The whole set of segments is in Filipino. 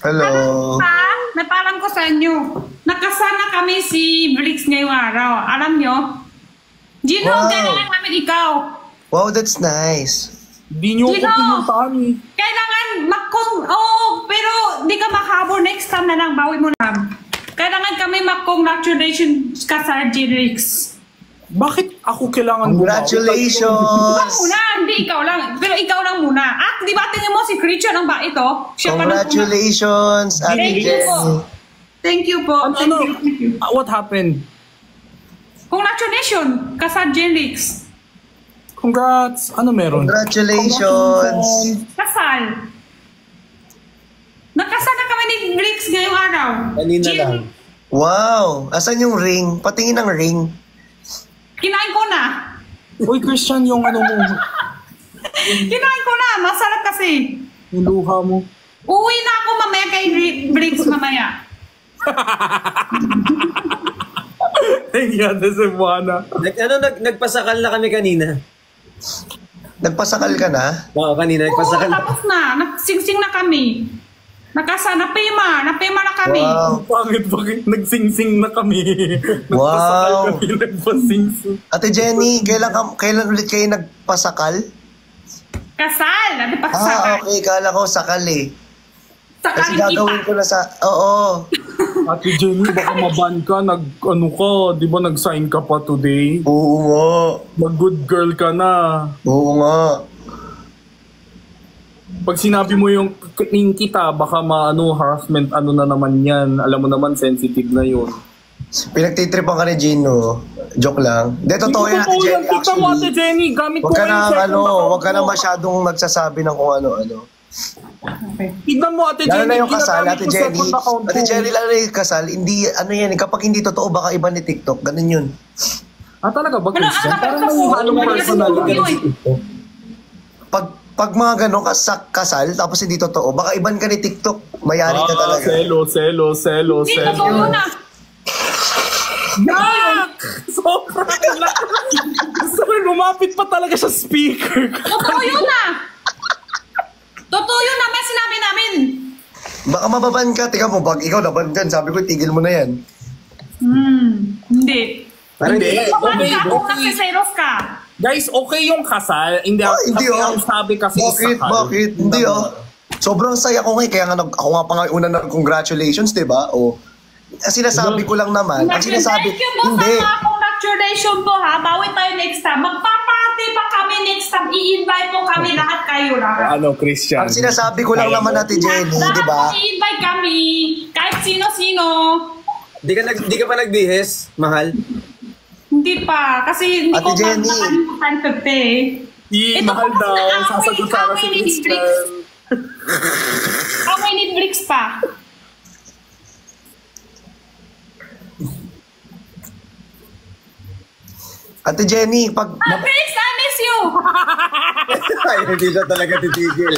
Hello. Napalam ko sa inyo. Nakasana kami si Bricks ngayong araw. Alam nyo? Gino, Wow. kailangan namin ikaw. Wow, that's nice. Di nyo ako Gino! pinuntahan eh. Kailangan pero di ka makabor next time na lang. Bawi mo lang. Kailangan kami mag-congratulations ka sa Bricks. Bakit ako kailangan Ikaw Congratulations! muna, hindi ikaw lang. Pero ikaw lang muna. At di ba tingin mo si Christian ang ba ito? Siya pa nang- Congratulations, Ate Thank you po. Jenny. Thank you po. Thank you. What happened? Congratulations ka sa Bricks. Congrats! Ano meron? Congratulations! Kasal. Nakasal na kami ni Bricks ngayong araw. Kanina Jin, lang. Wow! Asan yung ring? Patingin ng ring. Kinain ko na. Uy, Christian, yung ano mo, Kinain ko na. Masarap kasi. yung luha mo. Uwi na ako mamaya kay Bricks mamaya. Thank you, Ate Cebuana. Nagpasakal na kami kanina. Nagpasakal ka na? Oo, kanina nagpasakal. Tapos na. Nagsingsing na kami. Napema na kami. Wow! Bakit nagsingsing na kami? Wow. Nagpasakal kami, nagpasingsing. Ate Jenny, kailan ulit kayo nagpasakal? Kasal. Ano pa kasal? Okay. Kala ko sakal eh. Kasi Sakal gagawin kita. ko na sa... Oo. Ate Jenny, baka maban ka, ano ka, di ba nag-sign ka pa today? Oo nga. Mag-good girl ka na. Oo nga. Pag sinabi mo yung kita, baka harassment na naman yan. Alam mo naman, sensitive na yun. Pinagtitripan ka ni Gino. Joke lang. Hindi, totoo yan, Ate Jenny. Kita mo, Ate Actually, Jenny, gamit Huwag ko ka na, yung second account huwag ka na mo. masyadong nagsasabi ng kung ano-ano. Tignan mo, Ate Lalo Jenny, na yung kasal, ginagamit Ate ko Jenny. second account Ate ko. Jenny, lalo na yung kasal, hindi, ano yan, kapag hindi totoo, baka iba ni TikTok. Ganun yun. Ah, talaga ba, Ano, Christian? ano, Parang ano, may ano, halong ano, personal ano, ka ano, sa TikTok. Pag mga ganun sa kasal, tapos hindi totoo, baka iban ka ni TikTok. Mayari ka talaga. Selo. Hindi, totoo yun na. Yak! Sobrang lakas. Sorry, lumapit pa talaga sa speaker. Totoo yun na. Totoo yun na. May sinabi namin. Baka mababan ka. Tika mo, pag ikaw naban dyan, sabi ko, tigil mo na yan. Hindi. Parang Hindi. Kapag ka kung Okay. nagsiseros ka. Guys, okay yung kasal. Hindi, Hindi ang sabi kasi Bakit? sakal. Bakit? Hindi Sobrang saya ko ngayon. Kaya nga, ako nga pa nga una ng congratulations, di ba? O, sinasabi ko lang naman. Ang sinasabi, Thank you po hindi. sa mga congratulations po ha. Bawi tayo next time. Magpa-party pa kami next time. I-invite po kami lahat kayo lahat. Ano, Christian? Ang sinasabi ko lang naman, Ate Jenny, di ba? Lahat i-invite kami. Kahit sino-sino. Di ka pa nagbihis, mahal. Hindi pa. Kasi hindi Ate ko Jenny. makakalimutan to eh. Mahal pa kasi daw. na-away- Sasagot sana si away ni Christian. Bricks. Away ni Bricks pa. Ate Jenny, pag... Bricks, I miss you. Ay, hindi na talaga titigil.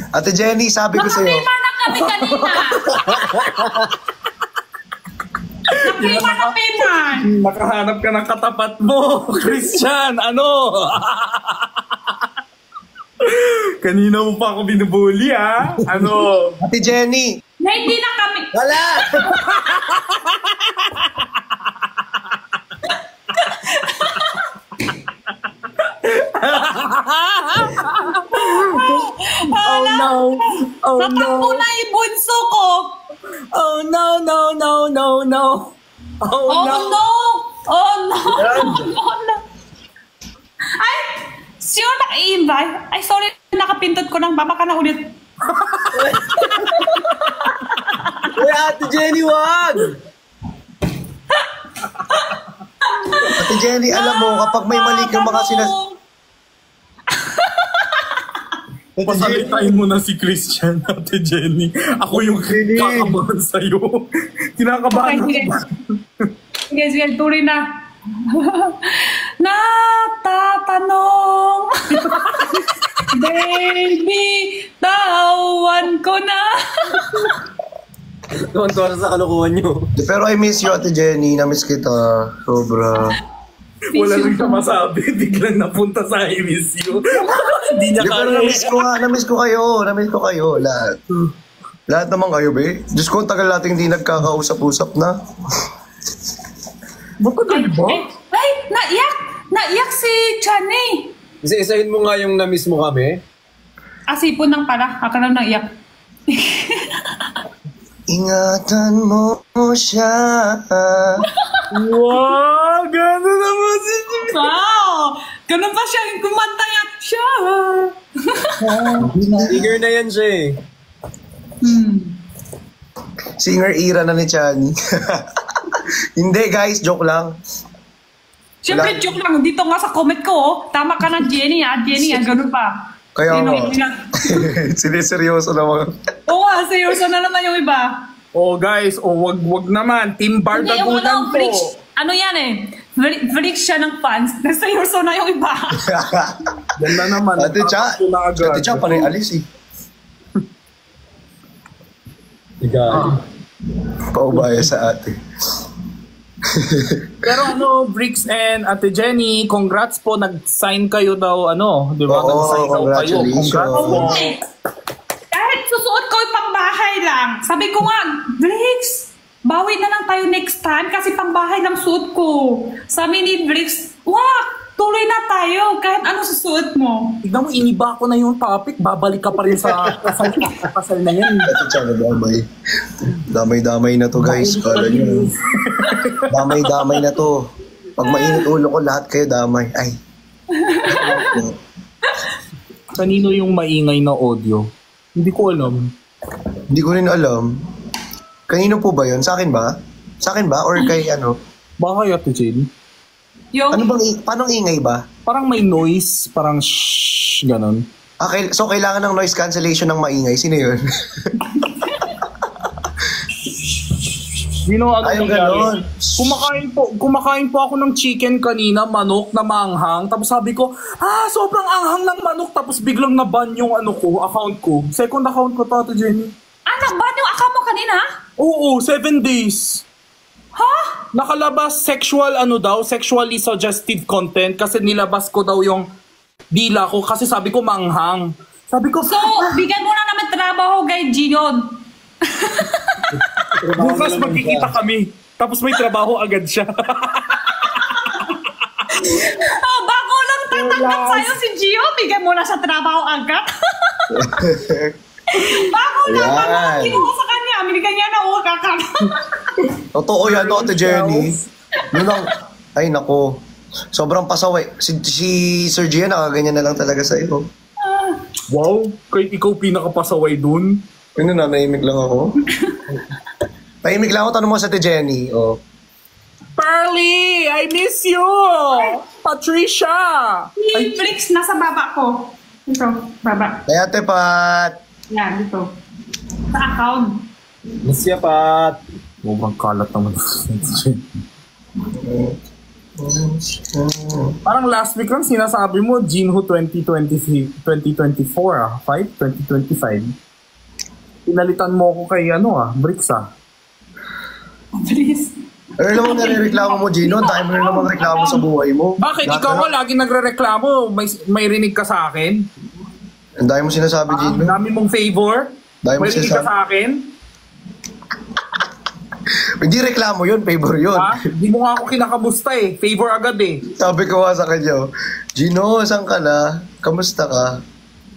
Ate Jenny, sabi ko sa'yo. Nakapima na kami kanina. Napima. Nakahanap ka ng katapat mo, Christian. Ano? Kanina mo pa ako binubuli, ha? Ano? Ate Jenny, Na hindi na kami. Wala! Oh no! Oh no! Natakbo na yung bunso ko. Oh no! Oh Oh no! no. Oh no. Oh no. Ay, sure naka-invite? Ay, sorry, nakapindot ko ng baba ka na ulit. Uy, Ate Jenny, wag! Ate Jenny, alam mo, kapag may mali kang mga Pasalitain mo na si Christian, Ate Jenny. Ako yung kakabahan sa'yo. Kinakabahan Okay, ako. sige, tuloy na. Natatanong. Baby, tawan ko na. Tuwan-tuwan sa kalukuhan nyo. Pero I miss you, Ate Jenny. Namiss kita. Sobra. Wala lang siya masabi. Biglang napunta sa I miss you. Hindi niya Di, pero kaya. namiss ko kayo, lahat. Lahat naman kayo, be. Diyos ko, ang tagal natin hindi nagkakausap-usap na. Matagal ba? Ay, naiyak si Chani. Isa-isahin mo nga yung na-miss mo kami. Asipon ng pala, ako lang naiyak. Ingatan mo siya. Wow! Gano'n naman si Wow! Ganun pa siya, yung kumanta niya. Siya! Eager na yan siya eh. Singer era na ni Chani. Hindi guys, joke lang. Siyempre, Wala. joke lang. Dito nga sa comment ko, oh. Tama ka na, Jenny, ah. Jenny, ah. Ganun pa. Kaya Sino nga. yung iba? Siniseryoso naman. Oo nga, seryoso na naman yung iba. Oh guys, wag naman. Team Bar Hindi, yung Dagulan po. ano yan eh. Freak siya ng fans. Seryoso na yung iba. Yan na naman. Ate Cha, panay alis eh. Ikaw. Paubaya sa ate. Pero ano, Bricks and Ate Jenny, congrats po. Nag-sign kayo daw, di ba? Oo, Nag-sign daw kayo. congratulations. Congrats po. Kahit susuot ko yung pangbahay lang. Sabi ko nga, Bricks, bawi na lang tayo next time kasi pangbahay lang suot ko. Sabi ni Bricks, tuloy na tayo kahit ano susuot mo. Tignan mo, iniba ko na yung topic. Babalik ka pa rin sa kasal na yan. Ate Cha, damay. Damay-damay na to guys. Kala nyo. Damay-damay na to. Pag mainit ulo ko, lahat kayo damay. Ay. Kanino yung maingay na audio? Hindi ko alam. Hindi ko rin alam. Kanino po ba yun? Sa akin ba? Sa akin ba? Or kay ano? Baka kay Ate Jenny? Yung, Ano bang, paano ingay ba? Parang may noise, parang shhh, ganon. So kailangan ng noise cancellation ng maingay. Sino yun? Ano Ayaw nangyari? ganon. Kumakain po ako ng chicken kanina, manok na maanghang. Tapos sabi ko, sobrang anghang ng manok. Tapos biglang na-ban yung account ko. Second account ko to, Ate Jenny. nag-ban yung account mo kanina? Oo, 7 days. Ha? Nakalabas sexually suggestive content kasi nilabas ko daw yung dila ko kasi sabi ko manghang. Sabi ko, So, bigyan mo na naman trabaho kay Gion. bukas magkikita kami. Tapos may trabaho agad siya. Bago lang tatanggap sa'yo si Gio, bigyan mo na sa trabaho agad. Bago lang, Ayan. kinuha sa kanya, binigyan niya na uwag agad. Totoo yan, Ate Jenny. Yun lang. Ay, nako. Sobrang pasaway. Si Sir Gian, nakaganyan na lang talaga sa iyo. Wow, kahit ikaw pinakapasaway dun. Ano na, naimik lang ako. Naimik lang ako, tanong mo sa Ate Jenny. Oh. Pearly, I miss you! Patricia! Si Flix, nasa baba ko. Ito, baba. Ay, Ate Pat. Yan, dito. Sa account. Masya Pat. Sobrang kalat naman. Parang last week lang sinasabi mo, Jinho 2024 2025. Pinalitan mo ako kay Bricks Please. Ano naman nare-reklamo mo, Gino? Dahil mo rin naman reklamo sa buhay mo. Bakit? Ikaw nga lagi nagre-reklamo. May rinig ka sa akin? Ang dahil mo sinasabi, Gino. Ang dami mong favor? Dahil mo May rinig ka sinasabi. sa akin? Hindi reklamo yun, favor yun. Hindi mo nga ako kinakamusta eh. Favor agad eh. Sabi ko nga sa kanya, Gino, saan ka na? Kamusta ka?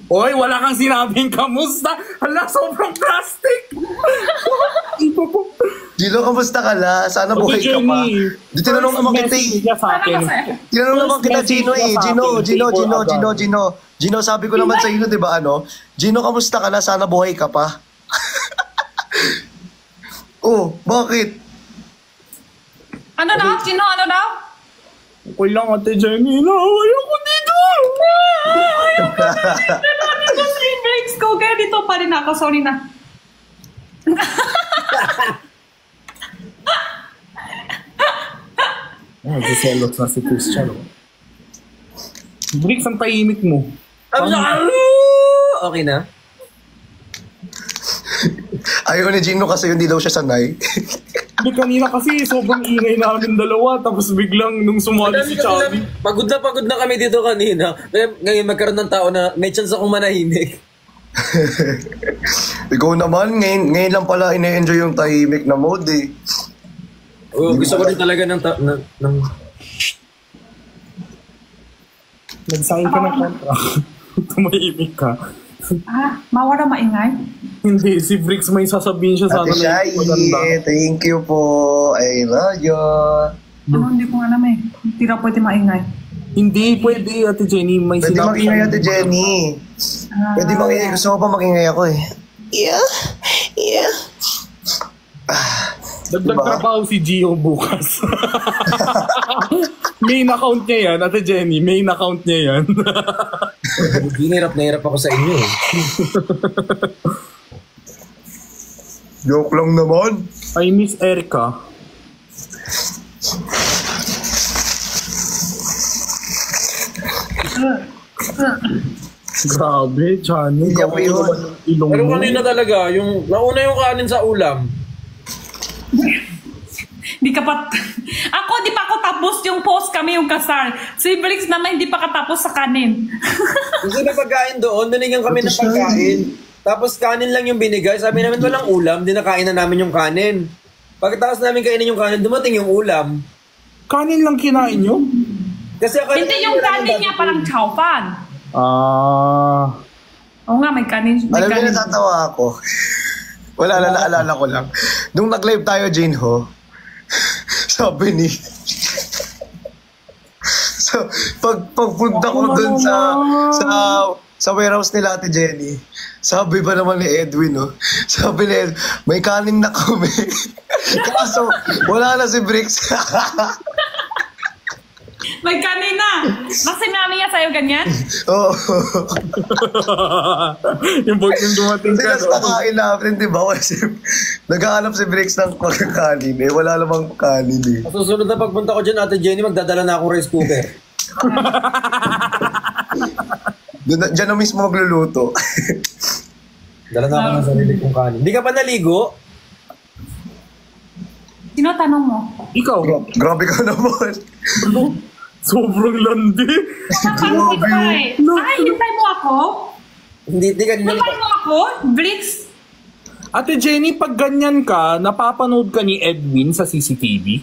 Oy, wala kang sinabing kamusta. Hala, sobrang plastic. Ito po. Gino, kamusta ka na? Sana buhay ka pa. Di tinanong naman kita eh. Sa akin. Tinanong naman kita, Gino eh. Favor agad. Gino, sabi ko naman sa iyo, di ba Gino, kamusta ka na? Sana buhay ka pa. Oh, bakit? Ano daw? Sino? Ano daw? Okay lang, Ate Jenny. Ayoko dito. Nanonood ko sa breaks ko, kaya dito pa rin ako. Sorry na. Nagsiselos na si Christian. Bricks, ang tahimik mo. Okay na? Ayaw ni Gino kasi hindi daw siya sanay. Hindi kanina kasi sobrang ingay namin dalawa. Tapos biglang nung sumali si Chubby. Pagod na kami dito kanina. Ngayon magkaroon ng tao na may chance akong manahimik. Ikaw naman, ngayon lang pala ine-enjoy yung tahimik na mode eh. Oh, gusto ko rin talaga ng Nag-sign ka ng contract. Tumahimik ka. Mawala maingay? Hindi, si Bricks may sasabihin siya sa Ate Shai, thank you po. I love you. Hindi ko alam eh. Hindi na pwede maingay. Hindi pwede, Ate Jenny. May Pwede sinabi makingay, siya. Ate Jenny. Pwede makingay. Gusto ko pa makingay ako eh. Yeah. Dagdag Diba? trabaho si Gio bukas. Main account niya yan, Ate Jenny. Main account niya yan. Hirap na hirap ako sa inyo. Joke lang naman. I miss Erica. Grabe, Johnny. Hindi ako yun. Ilong Pero mo. kanina talaga, nauna yung kanin sa ulam. Di ka pa... Ako, di pa ako tapos yung post kami yung kasal. Si Bricks naman hindi pa katapos sa kanin. Kasi may pagkain doon, binigyan kami ng pagkain. Tapos kanin lang yung binigay. Sabi namin walang ulam, dinakain na namin yung kanin. Pagkatapos namin kainin yung kanin, dumating yung ulam. Kanin lang kinain nyo? Kasi akala Hindi yung kanin niya parang chow fan. Oo nga, may kanin. May Alam niyo, kanin. natatawa ako. Wala, naalala ko lang. Nung nag-live tayo, Jane Ho, sabi ni... So, pagpunta ko dun sa warehouse nila Ate Jenny, sabi ba naman ni Edwin, no? Sabi ni Edwin, may kanin na kami. Kaso, wala na si Bricks. May kanin na. Kasi mami niya sa'yo ganyan? Oo. Yung boyfriend dumating Kasi ka. nas nakain natin, di ba? Kasi naghahanap si Bricks ng pagkakanin eh. Wala namang kanin eh. Sa susunod na pagpunta ko dyan, Ate Jenny, magdadala na akong rice cooker. Diyan na mismo magluluto. Dala na ako ng sarili kong kanin. Hindi ka pa naligo? Sino tanong mo? Ikaw. Grabe ka naman. Sobrang landi. Nakakaluti ko eh. Ay, hintay mo ako? Hindi ka Hintay mo ako? Bricks? Ate Jenny, pag ganyan ka, napapanood ka ni Edwin sa CCTV?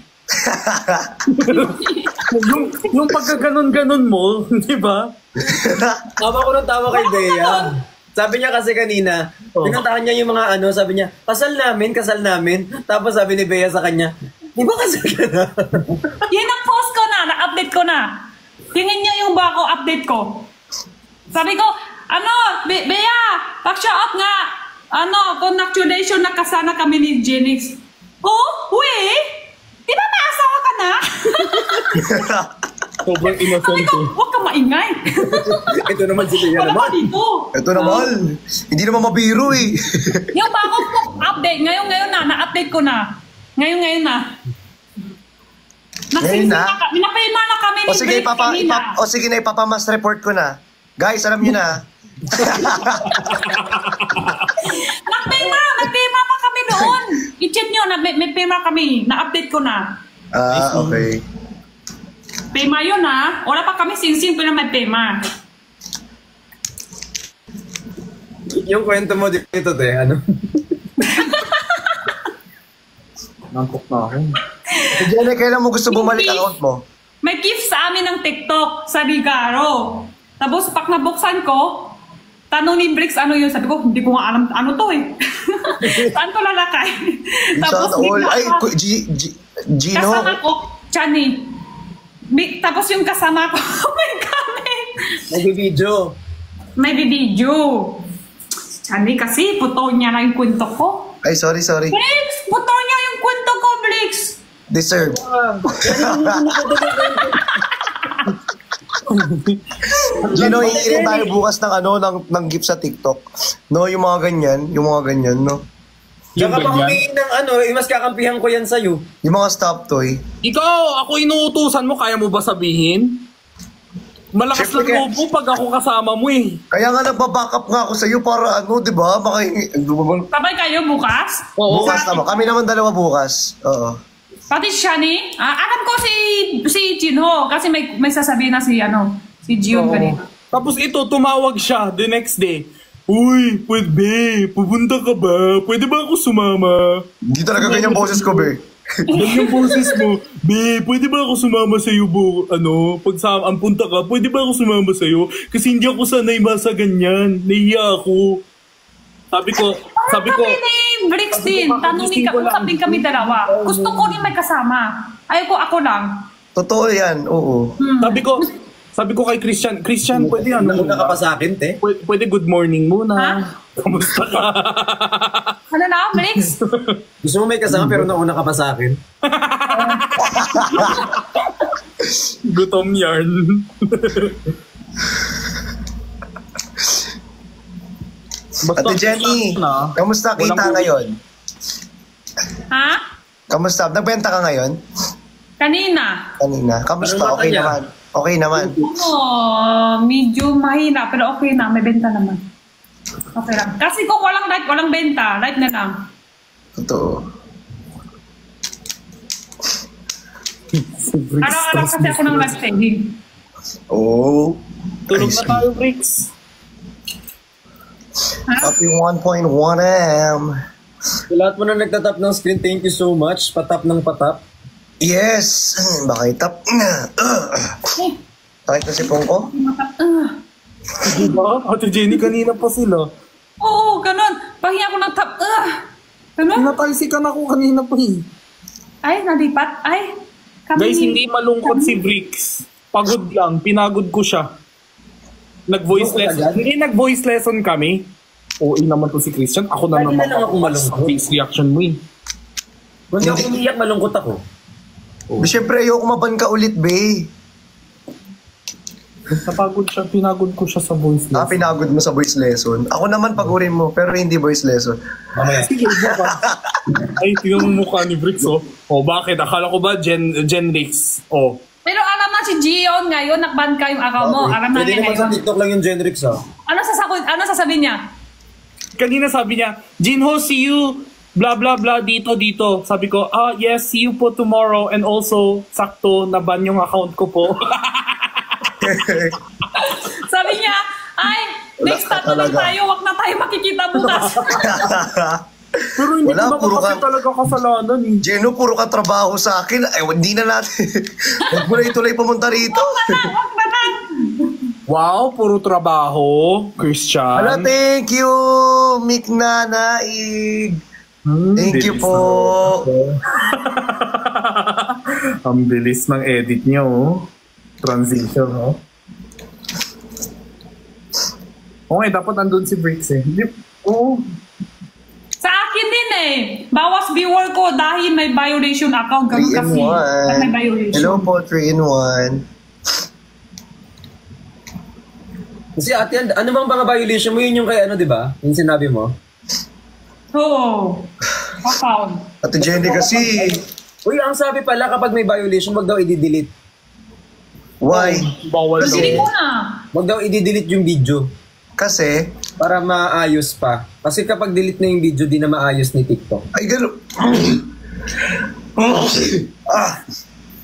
yung pagkaganon-ganon mo, di ba? Tawa ko ng tawa kay Bea. Sabi niya kasi kanina, pinuntahan niya yung mga sabi niya, kasal namin. Tapos sabi ni Bea sa kanya, di ba kasal ka na? Yan ang post ko na, na-update ko na. Tingin niyo yung bako update ko. Sabi ko, Bea, pag-show up nga. Congratulations na kasana kami ni Jenix. Di ba may asawa ka na? Sobrang Sabi innocent ko, eh. huwag ka maingay. Ito naman si Bea Wala naman. pa dito. Ito naman. Hindi naman mabiro eh. Yung bago ko update, ngayon na, na-update ko na. Ngayon na. Ngayon na? Pinapayma na kami ni Sige, Bricks kanina. sige na, ipapamas report ko na. Guys, alam niyo na. Nagpayma pa kami noon. I-check nyo, may payma kami. Na-update ko na. Okay. Payma yun ha. Wala pa kami sing-sing pero may payma. Yung kwento mo dito, ano? Nampok na ako. Jenny, kailan mo gusto bumalik Hindi. account mo? May gift sa amin ng TikTok sa Ligaro. Tapos pag nabuksan ko, tanong ni Bricks ano yun. Sabi ko, hindi ko nga alam ano to eh. Saan ko lalakay? Tapos Sana all. bigla Ay, ako- Gino. kasama ko, Chani. Tapos yung kasama ko, may gamit. Nag-video. May video. Chani kasi, puto niya na yung kwento ko. Ay, sorry. Bricks! Puto niya yung kwento ko, Bricks! Deserve. Gino, hihirin tayo bukas ng gift sa TikTok. No, yung mga ganyan, no? Yung Tsaka ganyan. pangingin ng mas kakampihan ko yan sa'yo. Yung mga stop toy. Ikaw, ako inuutusan mo, kaya mo ba sabihin? Malakas Siyempre, lang loob mo pag ako kasama mo eh. Kaya nga nagbaback up nga ako sa'yo para ano, di ba? Sabay kayo bukas? Bukas naman. Kami naman dalawa bukas. Oo. Pati siya ni? Alam ko si Jinho kasi may sasabihin na si Jion kanina. Tapos ito, tumawag siya the next day. Uy, pwede, pupunta ka ba? Pwede ba ako sumama? Hindi talaga ganyan boses ko, be. Ganyan boses mo. Be, pwede ba ako sumama sa'yo, pag ang punta ka, pwede ba ako sumama sa'yo? Kasi hindi ako sanay sa ganyan. Nahiya ako. Sabi ko, Kami ni Bricks din. Usapin kami dalawa. Gusto ko rin may kasama. Ayoko ako lang. Totoo yan, oo. Sabi ko kay Christian, pwede Nauna ka pa sa akin, te. Pwede good morning muna. Ha? Kamusta ka? Ano na, Bricks? Gusto mo may kasama pero nauna ka pa sa akin. Gutom yarn. Ate Jenny, kamusta kita ngayon? Ha? Kamusta? Nagbenta ka ngayon? Kanina. Kamusta? Okay naman. Okay naman. Medyo mahina pero okay na. May benta naman. Okay lang. Kasi kung walang live, walang benta. Live na lang. Totoo. Araw-araw kasi ako ng live streaming. Oh. Tulog na tayo, Bricks. Happy 1.1 M. Sa lahat mo na nagtatap ng screen, thank you so much. Patap ng patap. Yes! Baka itap. Sakit na si Pongko? Diba? Ate Jenny, kanina pa sila. Oo, ganun. Pahinga ko ng tap. Ganun. Pinatalsikan ako kanina pa eh. Ay, nalipat. Ay. Guys, hindi malungkot si Bricks. Pagod lang. Pinagod ko siya. Nag-voice lesson. Hindi nag-voice lesson kami. Oo, naman to si Christian. Ako na Lagi naman na lang ako malungkot. face reaction mo eh. Kung hindi ako umiyak, malungkot ako. Siyempre, ayoko maban ka ulit, be. Pinagod ko siya sa voice lesson. Pinagod mo sa voice lesson. Ako naman pagurin mo, pero hindi voice lesson. Sige, baka. Ay, tingnan mo mukha ni Bricks, oh. Oh, bakit? Akala ko ba Genrix? Oh. Pero alam na si Gion ngayon, nakban ka yung account mo. Alam na Pwede niya naman sa ngayon. TikTok lang yung Genrix, ha? Ano sasabihin niya? Kanina sabi niya, Jinho, see you, blah blah blah, dito. Sabi ko, yes, see you po tomorrow. And also, sakto, naban yung account ko po. Sabi niya, ay, next start na lang tayo, wag na tayo makikita bukas. Pero hindi Wala, ko puro naman kasi ka- talaga kasalanan eh. Gino, puro ka trabaho sa akin. Ay, hindi na natin. Huwag mo na ituloy pumunta rito. Wag na lang. Wow, puro trabaho, Christian. Hala, thank you, Mick Nanaig. Thank you bilis po. Ang bilis ng edit niyo, oh. Transition, oh. Okay, dapat andun si Bricks eh. Oh. Sa akin din eh. Bawas viewer ko dahil may violation account. 3 Ganun in kasi. May 1. violation. Hello po, 3 in 1. Kasi ate, ano bang mga violation mo? Yun yung kay ano, di ba? Yung sinabi mo. Oo. Account. Ate Jenny kasi, Uy, ang sabi pala, kapag may violation, wag daw i-delete. why? Bawal Kasi- Hindi daw. ko na. Wag daw i-delete yung video. Kasi, Para maayos pa. Kasi kapag delete na yung video, di na maayos ni TikTok. ay gano'n.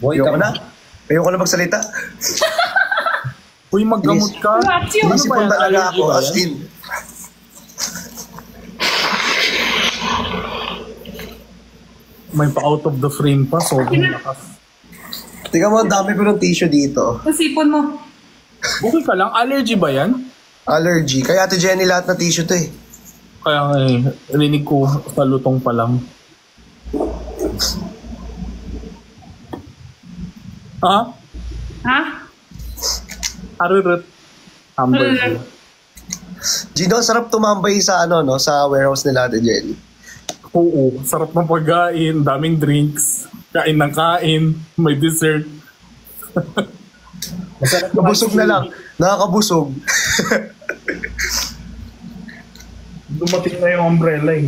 Boy, Ayoko na. Ayoko na magsalita. Uy, maggamot ka. Watch you. Inisipon talaga ako, as in. May pa-out of the frame pa, sobrang lakas. Tingnan mo, ang dami ko ng tissue dito. Sipon mo. Okay ka lang, allergy ba yan? Allergy. Kaya Ate Jenny, lahat na tissue to eh. Kaya nga eh, rinig ko sa lutong pa lang. Ha? Ha? Arurut. Hamburger. Gino, sarap tumambay sa ano, no, sa warehouse nila Ate Jenny. Oo, sarap ng pagkain, daming drinks, kain ng kain, may dessert. Nabusog na lang. Nakakabusog. Dumating na yung umbrella eh.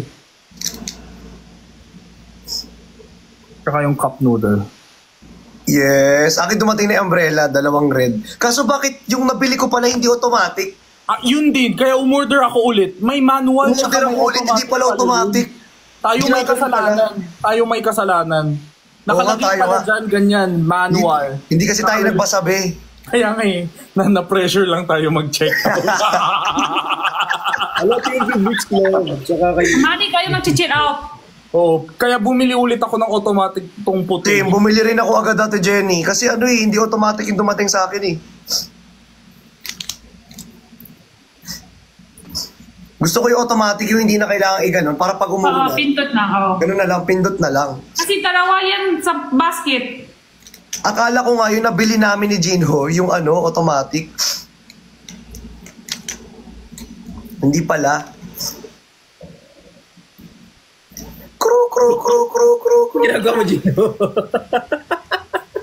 Tsaka yung cup noodle. Yes. Akin dumating na yung umbrella, 2 red. Kaso bakit yung nabili ko pala hindi automatic. Yun din, kaya umorder ako ulit. May manual siya. Umorder ako ulit, hindi pala automatic. Tayo may Ginagawa kasalanan. Tayo may kasalanan. Nakalagay tayo pala nga. dyan, ganyan, manual. Hindi kasi tayo nagbasabi. Kaya nga na-pressure lang tayo mag-check. Hello, thank you, Big Club. Tsaka kayo. Mani kayo mag-check out. Oo, kaya bumili ulit ako ng automatic tong puti. Tim, bumili rin ako agad dati, Jenny. Kasi hindi automatic yung dumating sa akin eh. Gusto ko yung automatic yung hindi na kailangan i-ganon para pag umuulan. Pindot na, Ganun na lang, pindot na lang. Kasi dalawa yan sa basket. Akala ko nga yung nabili namin ni Jinho, yung automatic. Hindi pala. Kru. Ginagawa mo, Gino.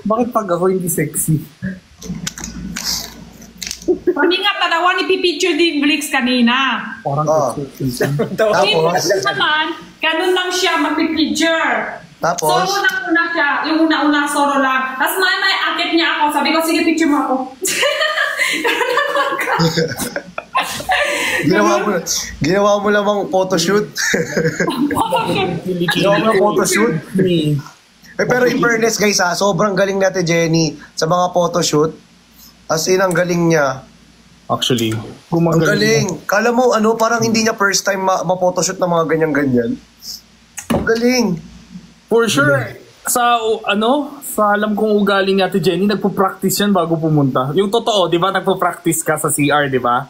Bakit pag ako hindi sexy? Kami nga dalawa ni pipicture din Blix kanina. Parang Tapos, naman, ganun lang siya magpipicture. Tapos? Solo lang una siya. Yung una-una solo lang. Tapos may akit niya ako. Sabi ko, sige, picture mo ako. ginawa mo lamang photoshoot. Ginawa mo lang photoshoot. Pero in fairness guys sobrang galing natin Jenny sa mga photoshoot. As in, ang galing niya. Actually, Ang galing. Kala mo, parang hindi niya first time ma-photoshoot ng mga ganyan-ganyan. Ang galing. for sure, sa alam kong ugali ni Ate Jenny, nagpo-practice yan bago pumunta. Yung totoo, di ba? Nagpo-practice ka sa CR, di ba?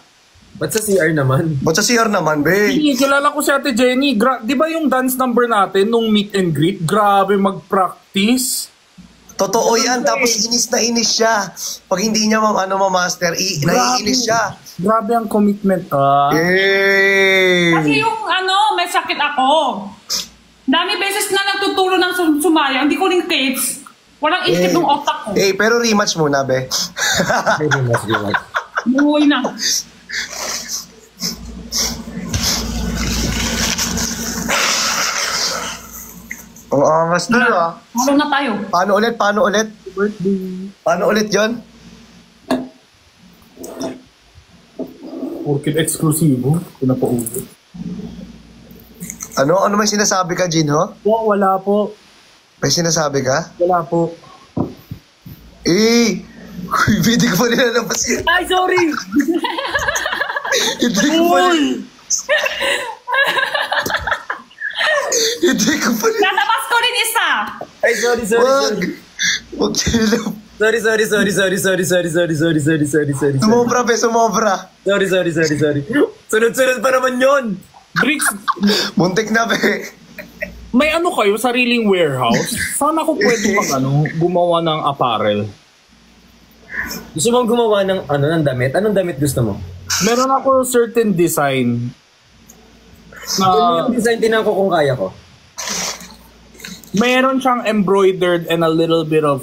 Ba't sa CR naman? Ba't sa CR naman, be? Hindi, kilala ko si Ate Jenny. Di ba yung dance number natin nung meet and greet? Grabe mag-practice. Totoo yan. Tapos inis na inis siya. Pag hindi niya ma-master, naiinis siya. Grabe ang commitment. Kasi yung may sakit ako. Dami beses na nagtuturo ng sumaya. Hindi ko rin kids. Walang isip ng otak ko. Pero rematch muna, be. Buhay na. Ang angas na Ano na tayo? Paano ulit? Paano ulit yun? Orchid exclusivo. Pinapaulit. Ano may sinasabi ka, Jinho? Wala po. May sinasabi ka? Wala po. Hindi ko pa nilalabas yun. Ay, sorry! Hindi ko pa Lalabas ko rin isa. Ay, sorry. Wag sinilap. Sorry. Sumobra, be. Sumobra. Sorry. Sunod-sunod pa naman yun. Bricks, Muntik na, be. may kayo, sariling warehouse? Sana ko pwede gumawa ng apparel. Gusto mong gumawa ng ng damit? Anong damit gusto mo? Meron ako certain design na Yung design tinan ko kung kaya ko. meron siyang embroidered and a little bit of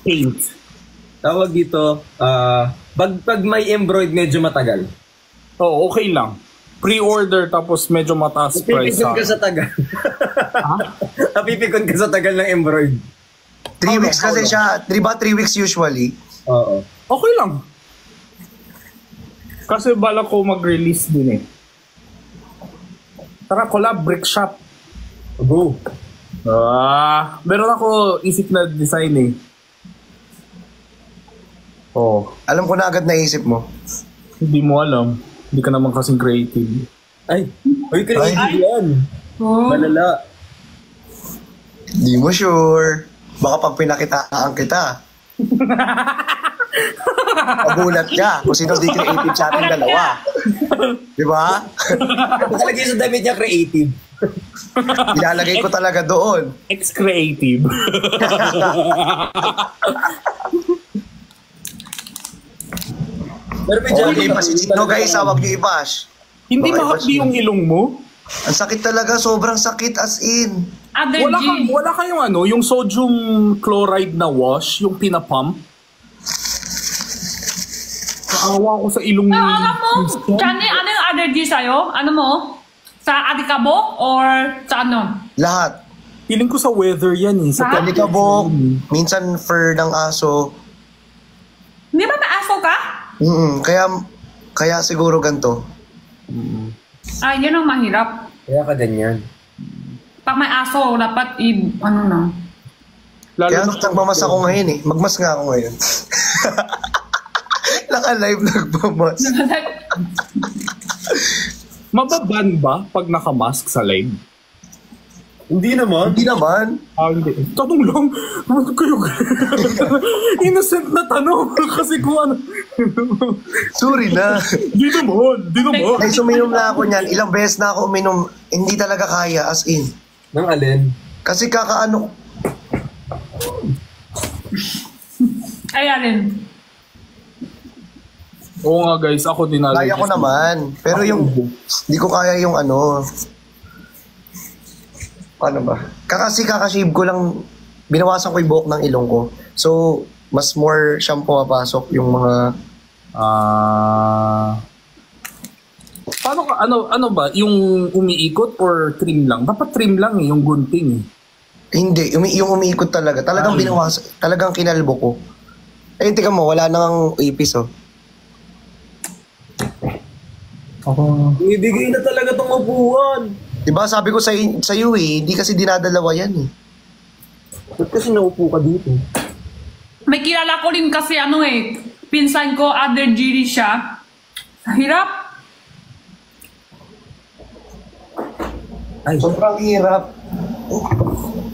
paint. Tawag dito, pag may embroid medyo matagal. Oo, okay lang. Pre-order tapos medyo mataas price. Napipikon ka sa tagal. Napipikon ka sa tagal ng embroid. 3 weeks kasi siya. 3 weeks usually? Oo. Okay lang. Kasi bala ko mag-release din eh. Tara, collab, brick shop. Go. Meron ako isip na design eh. Alam ko na agad naisip mo. Hindi mo alam. Hindi ka naman kasing creative. Ay, creative yan. Malala. Di mo sure. Baka pag pinakitaan kita. Magulat ka kung sino di creative sa ating dalawa. Di ba? Nakalagay sa damit niya creative. Ilalagay ko talaga doon. Ex-creative. Pero may Okay pa si Chino guys, wag niyo i-bash. Hindi Okay, mahapdi yung ilong mo? Ang sakit talaga, sobrang sakit as in. Wala kayong yung sodium chloride na wash, yung pinapump? Naawa ko sa ilong ni... Alam mo, Chani, ano yung allergy sa'yo? Ano mo? Sa alikabok or sa ano? Lahat. Feeling ko sa weather yan eh. Sa Kalikabok, minsan fur ng aso. Di ba may aso ka? Kaya siguro ganito. Ay, yun ang mahirap. Kaya ka ganyan. Pag may aso, dapat ano na. Lalo Kaya na nagmamas ako ngayon eh. Magmas nga ako ngayon. Naka-live nagmamas. mababan ba pag nakamask sa live? Hindi naman. Hindi naman. Hindi. Tanong lang. Ano kayo? Innocent na tanong. Kasi kung ano. Sorry na. Di naman. Ay, suminom na ako niyan. Ilang beses na ako uminom. Hindi talaga kaya, as in. Nang alin? Kasi kakaano. Ay, alin. Oo nga guys, ako din Kaya ko naman. Pero yung, hindi ko kaya yung ano. Paano ba? Kakashave ko lang, binawasan ko yung buhok ng ilong ko. So, mas more siyang pumapasok yung mga... Paano ka, ano ba? Yung umiikot or trim lang? Dapat trim lang yung gunting. Hindi, yung umiikot talaga. Talagang binawasan, talagang kinalbo ko. Eh, tika mo, wala nang ipis, oh. Ibigay na talaga tong upuan. Diba sabi ko sa iyo eh, hindi kasi dinadalawa yan eh. Ba't kasi naupo ka dito? May kilala ko rin kasi ano eh, pinsan ko, other GD siya. Hirap. Ay, Sobrang hirap.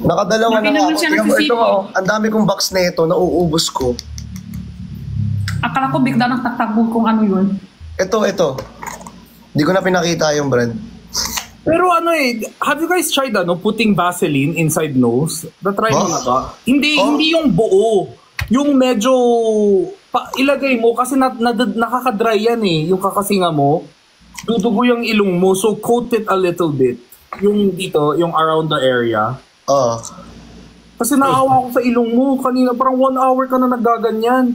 Nakadalawa na Naman ako. siya Tingnan mo, nagsisipon. ito, oh, ang dami kong box na ito, nauubos ko. Akala ko bigla nang tatakbo kung ano yun. Ito. Hindi ko na pinakita yung brand. Pero ano have you guys tried putting Vaseline inside nose? Na-try mo na ba? Hindi yung buo. Yung medyo ilagay mo kasi nakaka-dry yan eh. Yung kakasinga mo, dudugo yung ilong mo, so coat it a little bit. Yung dito, yung around the area. Kasi naawa ko sa ilong mo. Kanina parang 1 hour ka na nagaganyan.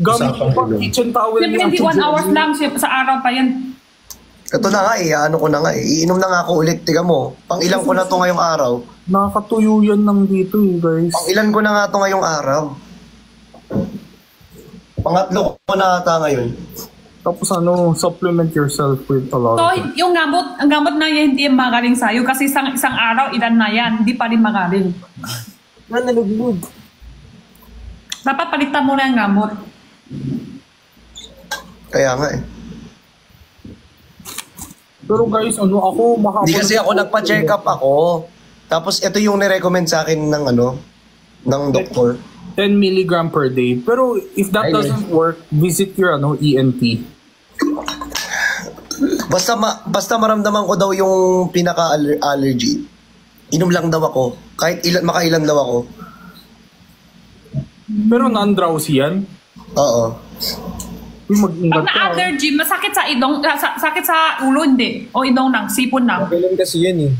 Gamit mo pa kitchen towel. Siyempre hindi 1 hour lang, sa araw pa yan. Ito na nga eh, ano ko na nga eh. Iinom na nga ako ulit. Tiga mo, pang ilang ko na to ngayong araw. Nakakatuyo yan ng dito guys. Pang ilan ko na nga to ngayong araw. Pangatlo ko na ata ngayon. Tapos supplement yourself with a lot So, of things. yung ang gamot na yan, hindi magaling sa'yo kasi isang araw, ilan na yan, hindi pa rin magaling. nalugmod. Dapat palitan mo na yung gamot. Kaya nga eh. Pero guys, ako makapal. Hindi kasi ako nagpa-check up ako. Tapos ito yung nirecommend sa akin ng doktor. 10 milligram per day. Pero if that doesn't work, visit your ENT. Basta maramdaman ko daw yung pinaka-allergy. Inom lang daw ako. Kahit makailan daw ako. Pero non-drowsy yan. Oo. Mag-ingat Pag ka. na-allergy, masakit sa idong, sakit sa ulo, hindi. O idong lang, sipon lang. Kailan kasi yan eh.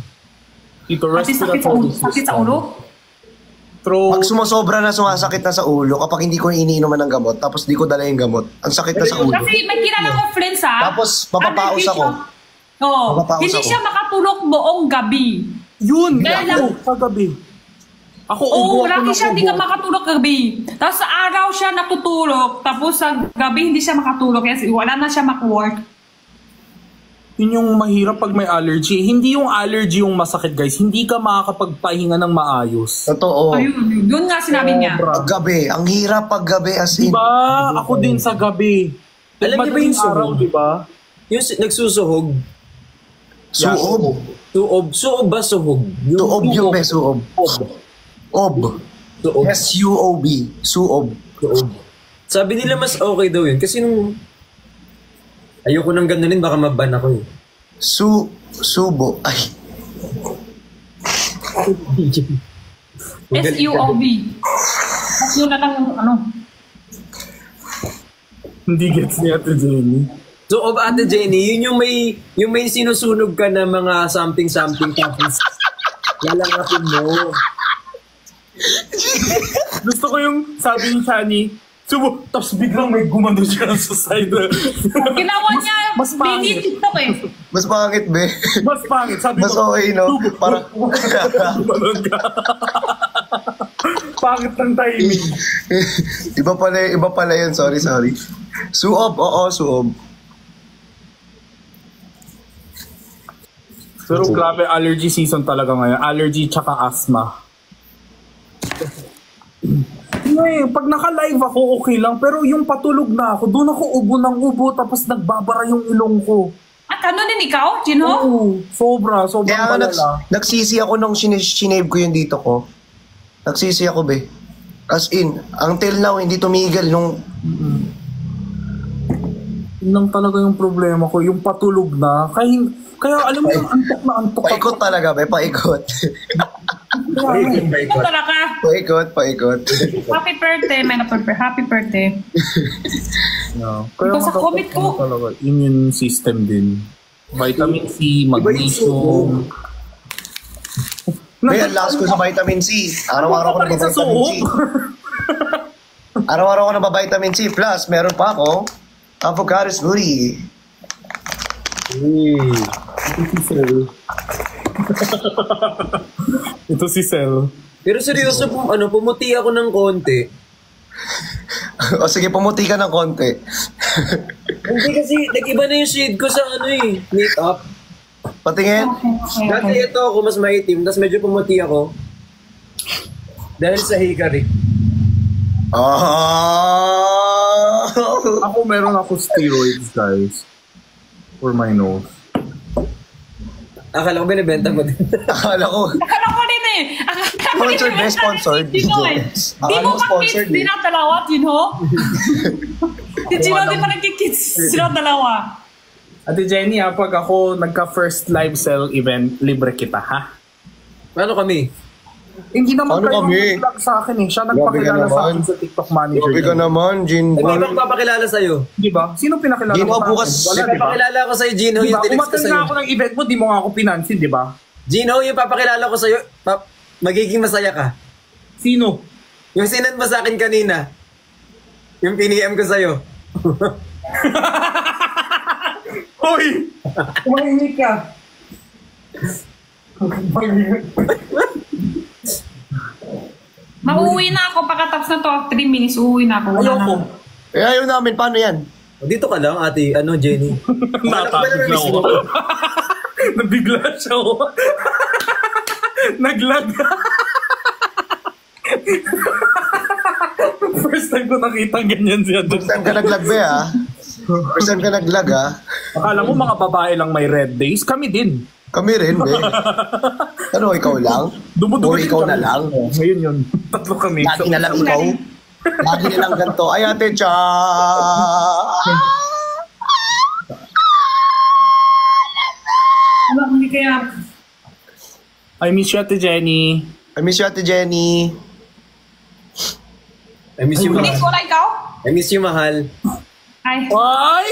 Ito, Kasi sakit sa ulo. Pag sumasobra na sumasakit na sa ulo, kapag hindi ko iniinuman ng gamot, tapos di ko dala yung gamot, ang sakit na sa ulo. Kasi may kilala ko friends Tapos, mapapaos allergy ako. siya. Oo. Mapapaos Hindi ako. siya makatulog buong gabi. Yun! Kaya Ako, kagabi. Ako, Oo, ubo ako lagi ng siya hindi ubo. ka makatulog gabi. Tapos sa araw siya natutulog, tapos sa gabi hindi siya makatulog kasi wala na siya mag-work. Yun yung mahirap pag may allergy. Hindi yung allergy yung masakit, guys. Hindi ka makakapagpahinga ng maayos. Totoo. Ayun, yun nga sinabi niya. Sobra. Paggabi. Ang hirap paggabi as in. Diba? Ako din sa gabi. Alam niyo ba yung Madaling araw, suhog? diba? Yung nagsusuhog. Suob. Suob ba suhog? Suob yung be, suob. Ob. Suob. S-U-O-B. Suob. Suob. Sabi nila mas okay daw yun. Kasi nung... Ayoko nang ganunin, baka maban ako eh. Subo. Ay. S-U-O-B. Tapos yun na lang Hindi gets ni Ate Jenny. Suob, Ate Jenny, yun yung may sinusunog ka na mga something-something tapos lalangapin mo. Gusto ko yung sabi ni Shani, subo, tapos biglang may gumando siya sa side. Ginawa niya, Mas pangit. video TikTok eh. Mas pangit, be. Mas pangit. Sabi Mas okay, no? Parang... Gumanon ka. pangit ng timing. Iba pala yun. Sorry. Suob, oo, suob. Pero grabe, allergy season talaga ngayon. Allergy tsaka asthma. Pag naka-live ako, okay lang. Pero yung patulog na ako, doon ako ubo ng ubo, tapos nagbabara yung ilong ko. Ganun din ikaw, Gino? Oo, sobrang Kaya balala. nagsisi ako nung sinave ko yung dito ko. Nagsisi ako, be. As in, until now, hindi tumigil nung... Yun lang talaga yung problema ko, yung patulog na. Kaya alam mo yung antok na antok ako. Paikot talaga, be. Paikot. Ito talaga. Paikot. Happy birthday, man. Happy birthday. Yeah. Kaya Ito sa comment ko. Talaga, immune system din. Vitamin C, magnesium. Be, ang last ko sa vitamin C. Araw-araw ko na vitamin C. Araw-araw ko na vitamin C. Plus, meron pa ako avocado smoothie. Ito si Sel. Pero seryoso, pumuti ako ng konti. O sige, pumuti ka ng konti. Hindi kasi, nag-iba na yung shade ko sa makeup. Patingin. Dati ito ako mas maitim, tapos medyo pumuti ako. Dahil sa hikari. Ako meron ako steroids, guys. For my nose. Akala ko binibenta mo din. Akala ko. Akala ko din eh. Sponsored, best sponsored. Di mo pa-kids din ang dalawa, Gino? Si Gino di pa nagki-kids sila dalawa. Ate Jenny, pag ako nagka-first live sell event, libre kita, ha? Paano kami? Hindi naman Ano kayo kami? mag-vlog sa akin eh. Siya Grabe nagpakilala ka sa naman. akin sa TikTok manager. Grabe ka naman, Jin. Hindi ba magpapakilala sa'yo? Di ba? Sino pinakilala Gino, mo sa bukas. akin? Wala, di ba? Papakilala ko sa'yo, Gino, Di yung ba? tinext ko Umattend sa'yo. nga ako ng event mo, di mo nga ako pinansin, di ba? Gino, yung papakilala ko sa'yo, magiging masaya ka. Sino? Yung sinend mo sa akin kanina. Yung piniem ko sa'yo. Hoy! Kumahingit ka. Mauwi na ako pagkatapos na to. 3 minutes, uuwi na ako. Wala Ayoko. na. Ayaw namin, paano yan? Dito ka lang, ate, Jenny. Natapos na ako. Nabigla siya ako. Naglag. First time ko nakita ganyan siya doon. First time ka naglag, be, ha? First time ka naglag, ha? Akala mo mga babae lang may red days? Kami din. Kami rin, be. Ano, ikaw lang? O Dumudugo ikaw na lang? Ngayon yun. Tatlo kami. Lagi na lang ikaw? Lagi na lang ganito. Ay, ate, cha! Wala, hindi kaya. I miss you, Ate Jenny. I miss you, ate Jenny. I miss you, Next, mahal. wala ikaw? I miss you, mahal. Ay. Ay!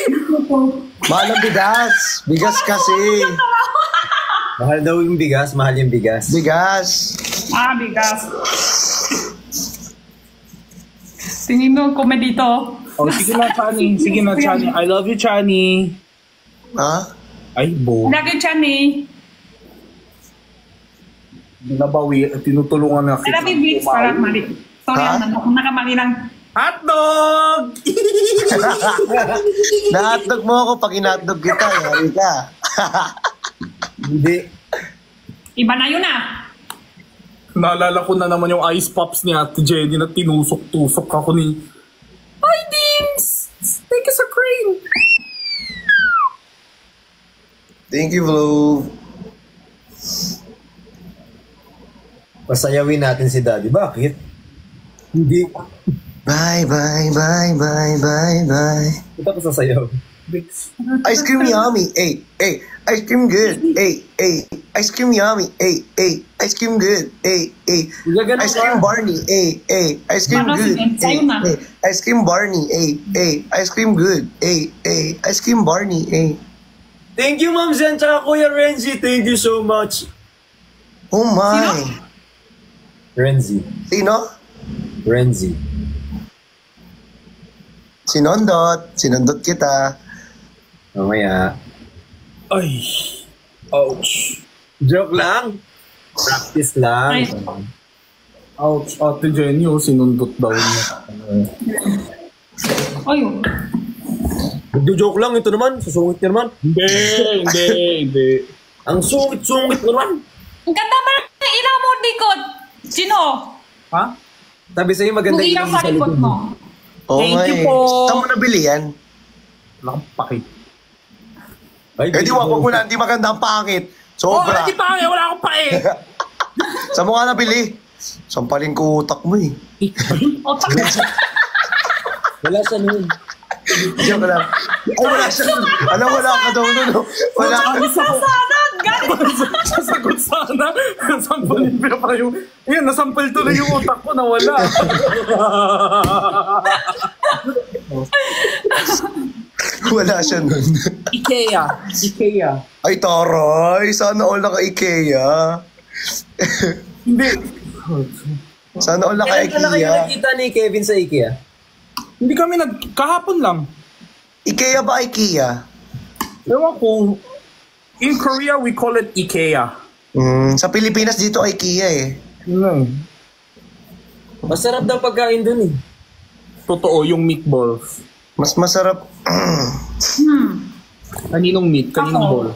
Mahal ang bigas. Bigas kasi. Mahal daw yung bigas, mahal yung bigas. Bigas. Bigas. Tingin mo, comment dito. Oh, sige na, Chani. Sige na, Chani. I love you, Chani. Ha? Ay, bo. Lagi dyan eh. Nabawi. Tinutulungan na kita. Lagi Blitz para mali. Sorry, Ha? nakamali lang. Hotdog! Nahotdog mo ako pag inatdog kita. Yari ka. Hindi. Iba na yun ah. Naalala ko na naman yung ice pops ni Ate Jenny na tinusok-tusok ako ni... Hi, Deems! Take us a crane! Thank you, Flo. Pasayawin natin si Daddy. Bakit? Hindi. Bye, bye, bye, bye, bye, bye. Ito ko sasayaw. Ice cream yummy, hey, hey. Ice cream good, hey, hey. Ice cream yummy, hey, hey. Ice cream good, hey, hey. Gagano Ice ka. cream Barney, hey, hey. Ice cream Ano, good, sige, hey, sa'yo na. hey. Ice cream Barney, hey, hey. Ice cream good, hey, hey. Ice cream Barney, hey. Thank you, Ma'am Zen, tsaka Kuya Renzi. Thank you so much. Oh my. Renzi. Sino? Renzi. Sinondot. Sinondot kita. Mamaya. Ay. Ouch. Joke lang. Practice lang. Ay. Ouch, Ate Jenny, sinundot daw niya. Ayun. Nagjo-joke lang, ito naman. Susungit niya naman. Hindi. Ang sungit-sungit naman. Ang ganda man ng ilaw mo, likod. Sino? Ha? Sabi sa'yo maganda Yung ilaw sa likod mo. Oo Thank nga you eh. po. Saan mo nabili yan? Wala kang paki. Ay, Eh di wag mo na, hindi maganda ang pangit. Sobra. Di paki, wala akong paki. Saan mo nga nabili? Sampalin ko utak mo eh. Otak. Wala siya nun. Joke lang. Ay, wala siya. Alam, wala ka daw nun. No? Wala ka. Sasanan! Galing! Sasagot sana. Sampalin pa pa yung... Yan, nasampal tuloy yung utak ko, nawala. Wala siya nun. Ikea. Ay, taray. Sana all naka-IKEA. Hindi. Sana all Kailan ka na kayo naka-IKEA. nakita ni Kevin sa IKEA? Hindi kami kahapon lang. IKEA ba IKEA? Ewan ko. In Korea, we call it Ikea. Sa Pilipinas dito IKEA eh. Yun lang. Masarap daw pagkain dun eh. Totoo, yung meatballs. Mas masarap. Kaninong meat? Kaninong Ako. ball?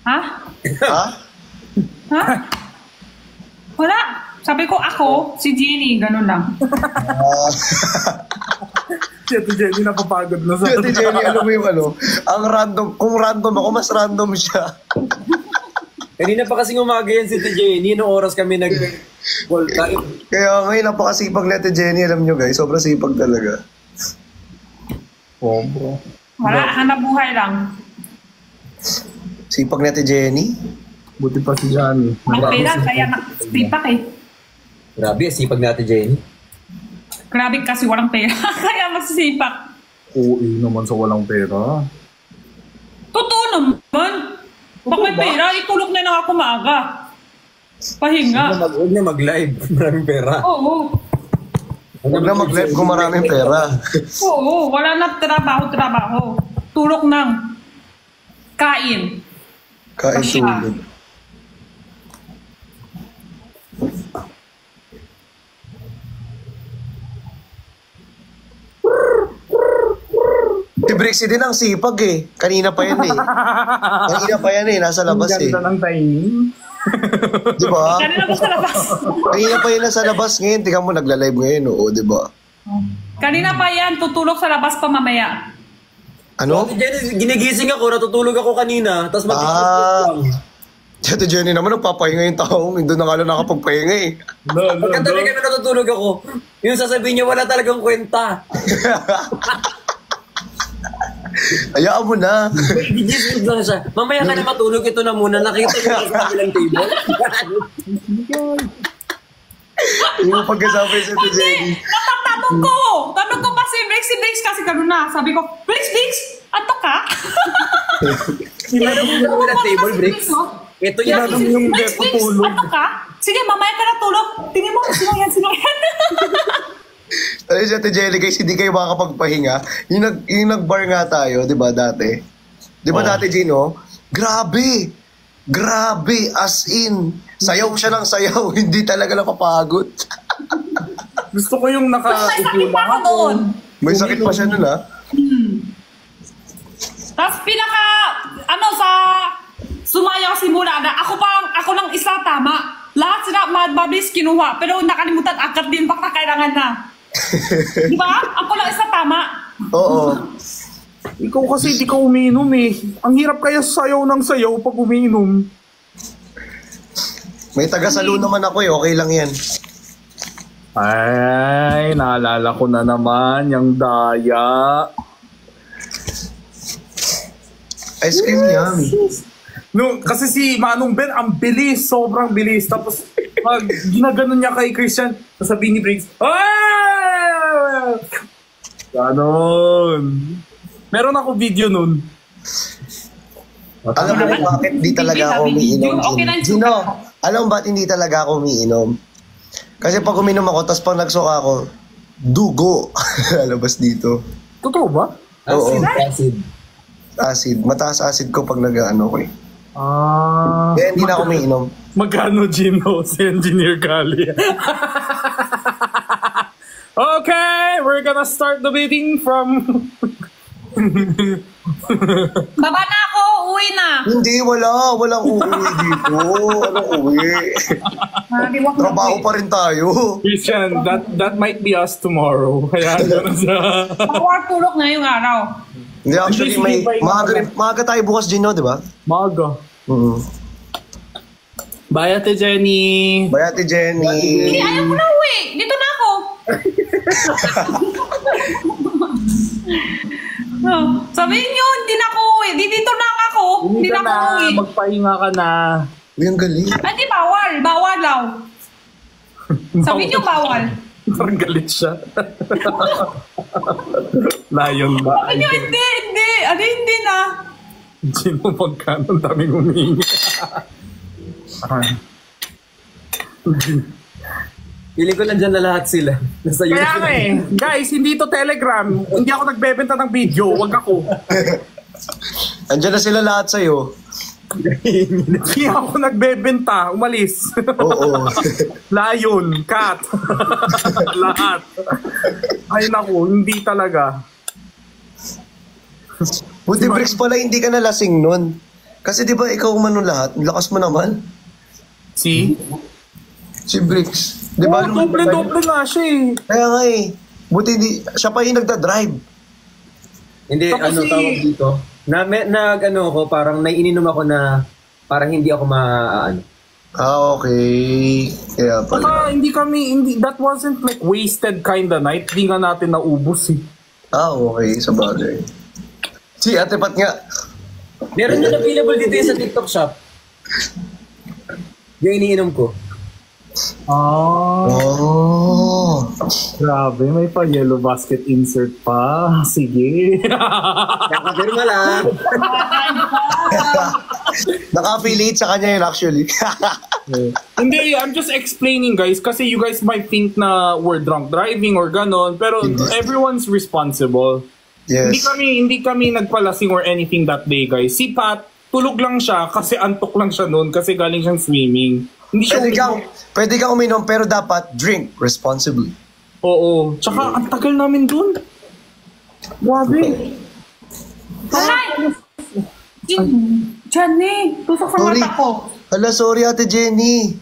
Ha? Ha? Ha? Wala. Sabi ko ako, si Jenny, ganun lang. Si Ate Jenny napapagod na sa... Ate Jenny, alam mo yung ano? Ang random. Kung random ako, mas random siya. Kanina pa kasing umaga yan si Ate Jenny. Noong oras kami nag-call time. Kaya ngayon, napakasipag ni Ate Jenny. Alam nyo guys, sobrang sipag talaga. Oh, bro. Wala, hanap buhay lang. Sipag ni Ate Jenny. Buti pa si Johnny. Ang pera, kaya nakasipak eh. Grabe, sipag ni Ate Jenny. Grabe kasi walang pera, kaya masisipak. Oo, naman sa walang pera. Totoo naman. Pag may pera, itulog na lang ako maaga. Pahinga. Huwag na mag-live. Maraming pera. Oo. Huwag na mag-live kung maraming pera. Oo, wala na trabaho. Tulog nang. Kain. Kain tulog. Si Brixie din ang sipag eh. Kanina pa yan eh. Nasa labas Ang eh. ganda ng timing. Di ba? Kanina pa sa labas. Kanina pa yan nasa labas ngayon. Tingnan mo, nagla-live ngayon. Oo, di ba? Kanina pa yan, tutulog sa labas pa mamaya. Ano? Ate Jenny, ginigising ako, natutulog ako kanina. Tapos lang. Si Ate Jenny naman, nagpapahinga yung taong. Hindi na nga lang nakapagpahinga eh. Pagkatabi kami natutulog ako, yung sasabihin niya wala talagang kwenta. Hayaan mo na. Gijisig lang siya. Mamaya ka na matulog, ito na muna. Nakita niyo sa kabilang table. Yung pagkasabi sa Ate Jenny. Natatanong ko! Tanong ko pa si Brix kasi gano'n na. Sabi ko, Brix, ato ka? Sila na muna sa kabilang table, Bricks. Ito yan. Yung Brix, tutulog. ato ka? Sige, mamaya ka na tulog. Tingin mo, sino yan? Ay, si Ate Jelly, guys, hindi kayo makakapagpahinga. Yung nag-bar nga tayo, di ba, dati? Di ba dati, Gino? Grabe! As in, sayaw siya ng sayaw, hindi talaga napapagod. Gusto ko yung May sakit pa ako doon. May sakit pa siya nun, ha? Tapos sa sumayaw simula na, ako lang isa tama. Lahat sila Mad Bubblies kinuha, pero nakalimutan agad din baka kailangan na. Di ba? Ako lang isa tama. Oo. Ikaw kasi di ka umiinom eh. Ang hirap kaya sayaw ng sayaw pag umiinom. May taga-salo naman ako eh, okay lang yan. Ay, naalala ko na naman yung daya. Ice cream yummy. No, kasi si Manong Ben, ang bilis, sobrang bilis. Tapos, pag ginaganon niya kay Christian, sasabihin ni Briggs, ah! Ganon. Meron ako video nun. Alam mo kung bakit hindi talaga ako umiinom, Okay na yung Gino? sukat ko. Alam mo bakit hindi talaga ako umiinom? Kasi pag uminom ako, tapos pag nagsuka ako, dugo. Alabas dito. Totoo ba? Oo. Acid. Acid. Mataas acid ko pag nag-ano ko eh. Ah. Kaya hindi na ako umiinom. Magkano, Gino, si Engineer Gali? Okay, we're gonna start the bidding from... Baba na ako, uwi na. Hindi, walang uuwi dito. Walang uuwi. Diwak na Trabaho uwi. pa rin tayo. Christian, that might be us tomorrow. Kaya ano sa... Power tulog ngayong araw. Hindi, actually, maaga tayo bukas, Gino, di ba? Maga. Mm-hmm. Bye, Ate Jenny. Bye, Ate Jenny. Hindi, ayaw ko na uwi. Dito na ako. Sabihin nyo, hindi na ako uwi. Dito na ako. Hindi na ako uwi. Magpahinga ka na. Uy, ang galing. Ay, di bawal. Bawal daw. Sabihin nyo, bawal. Parang galit siya. Lion ba? Sabihin nyo, hindi. Hindi na. Sino magkano? Ang daming humingi. Feeling ko nandyan na lahat sila. Nasa Kaya YouTube. nga guys, hindi to Telegram. Hindi ako nagbebenta ng video. Wag ako. Andyan na sila lahat sa'yo. Hindi ako nagbebenta. Umalis. Oo. Lion, cat. Lahat. Ay naku, hindi talaga. Buti Bricks pala, hindi ka nalasing nun. Kasi di ba ikaw umano lahat? Lakas mo naman. See? Si Bricks. Di ba? Doble-doble nga siya eh. Kaya nga eh. Buti hindi. Siya pa yung nagda-drive. Hindi, Tapos ano tawag dito? Nag-ano ako, parang naiininom ako na parang hindi ako ano. Ah, okay. Kaya pala. That wasn't like wasted kinda night. Hindi nga natin naubos eh. Ah, okay. Sa bagay. Si Ate Pat nga. Meron yun available dito yung sa TikTok shop. Yung iniinom ko. Oh. Grabe, may pa yellow basket insert pa. Sige. Kakapirma lang. Naka-affiliate sa kanya yun actually. Hindi, I'm just explaining guys kasi you guys might think na we're drunk driving or ganon, pero everyone's responsible. Yes. Hindi kami nagpalasing or anything that day, guys. Si Pat, tulog lang siya kasi antok lang siya noon kasi galing siyang swimming. Hindi siya Pwede kang uminom pero dapat drink responsibly. Oo. Tsaka ang tagal namin dun. Grabe. Alay! Jenny, tusok sa Sorry. mata ko. Hala, sorry Ate Jenny.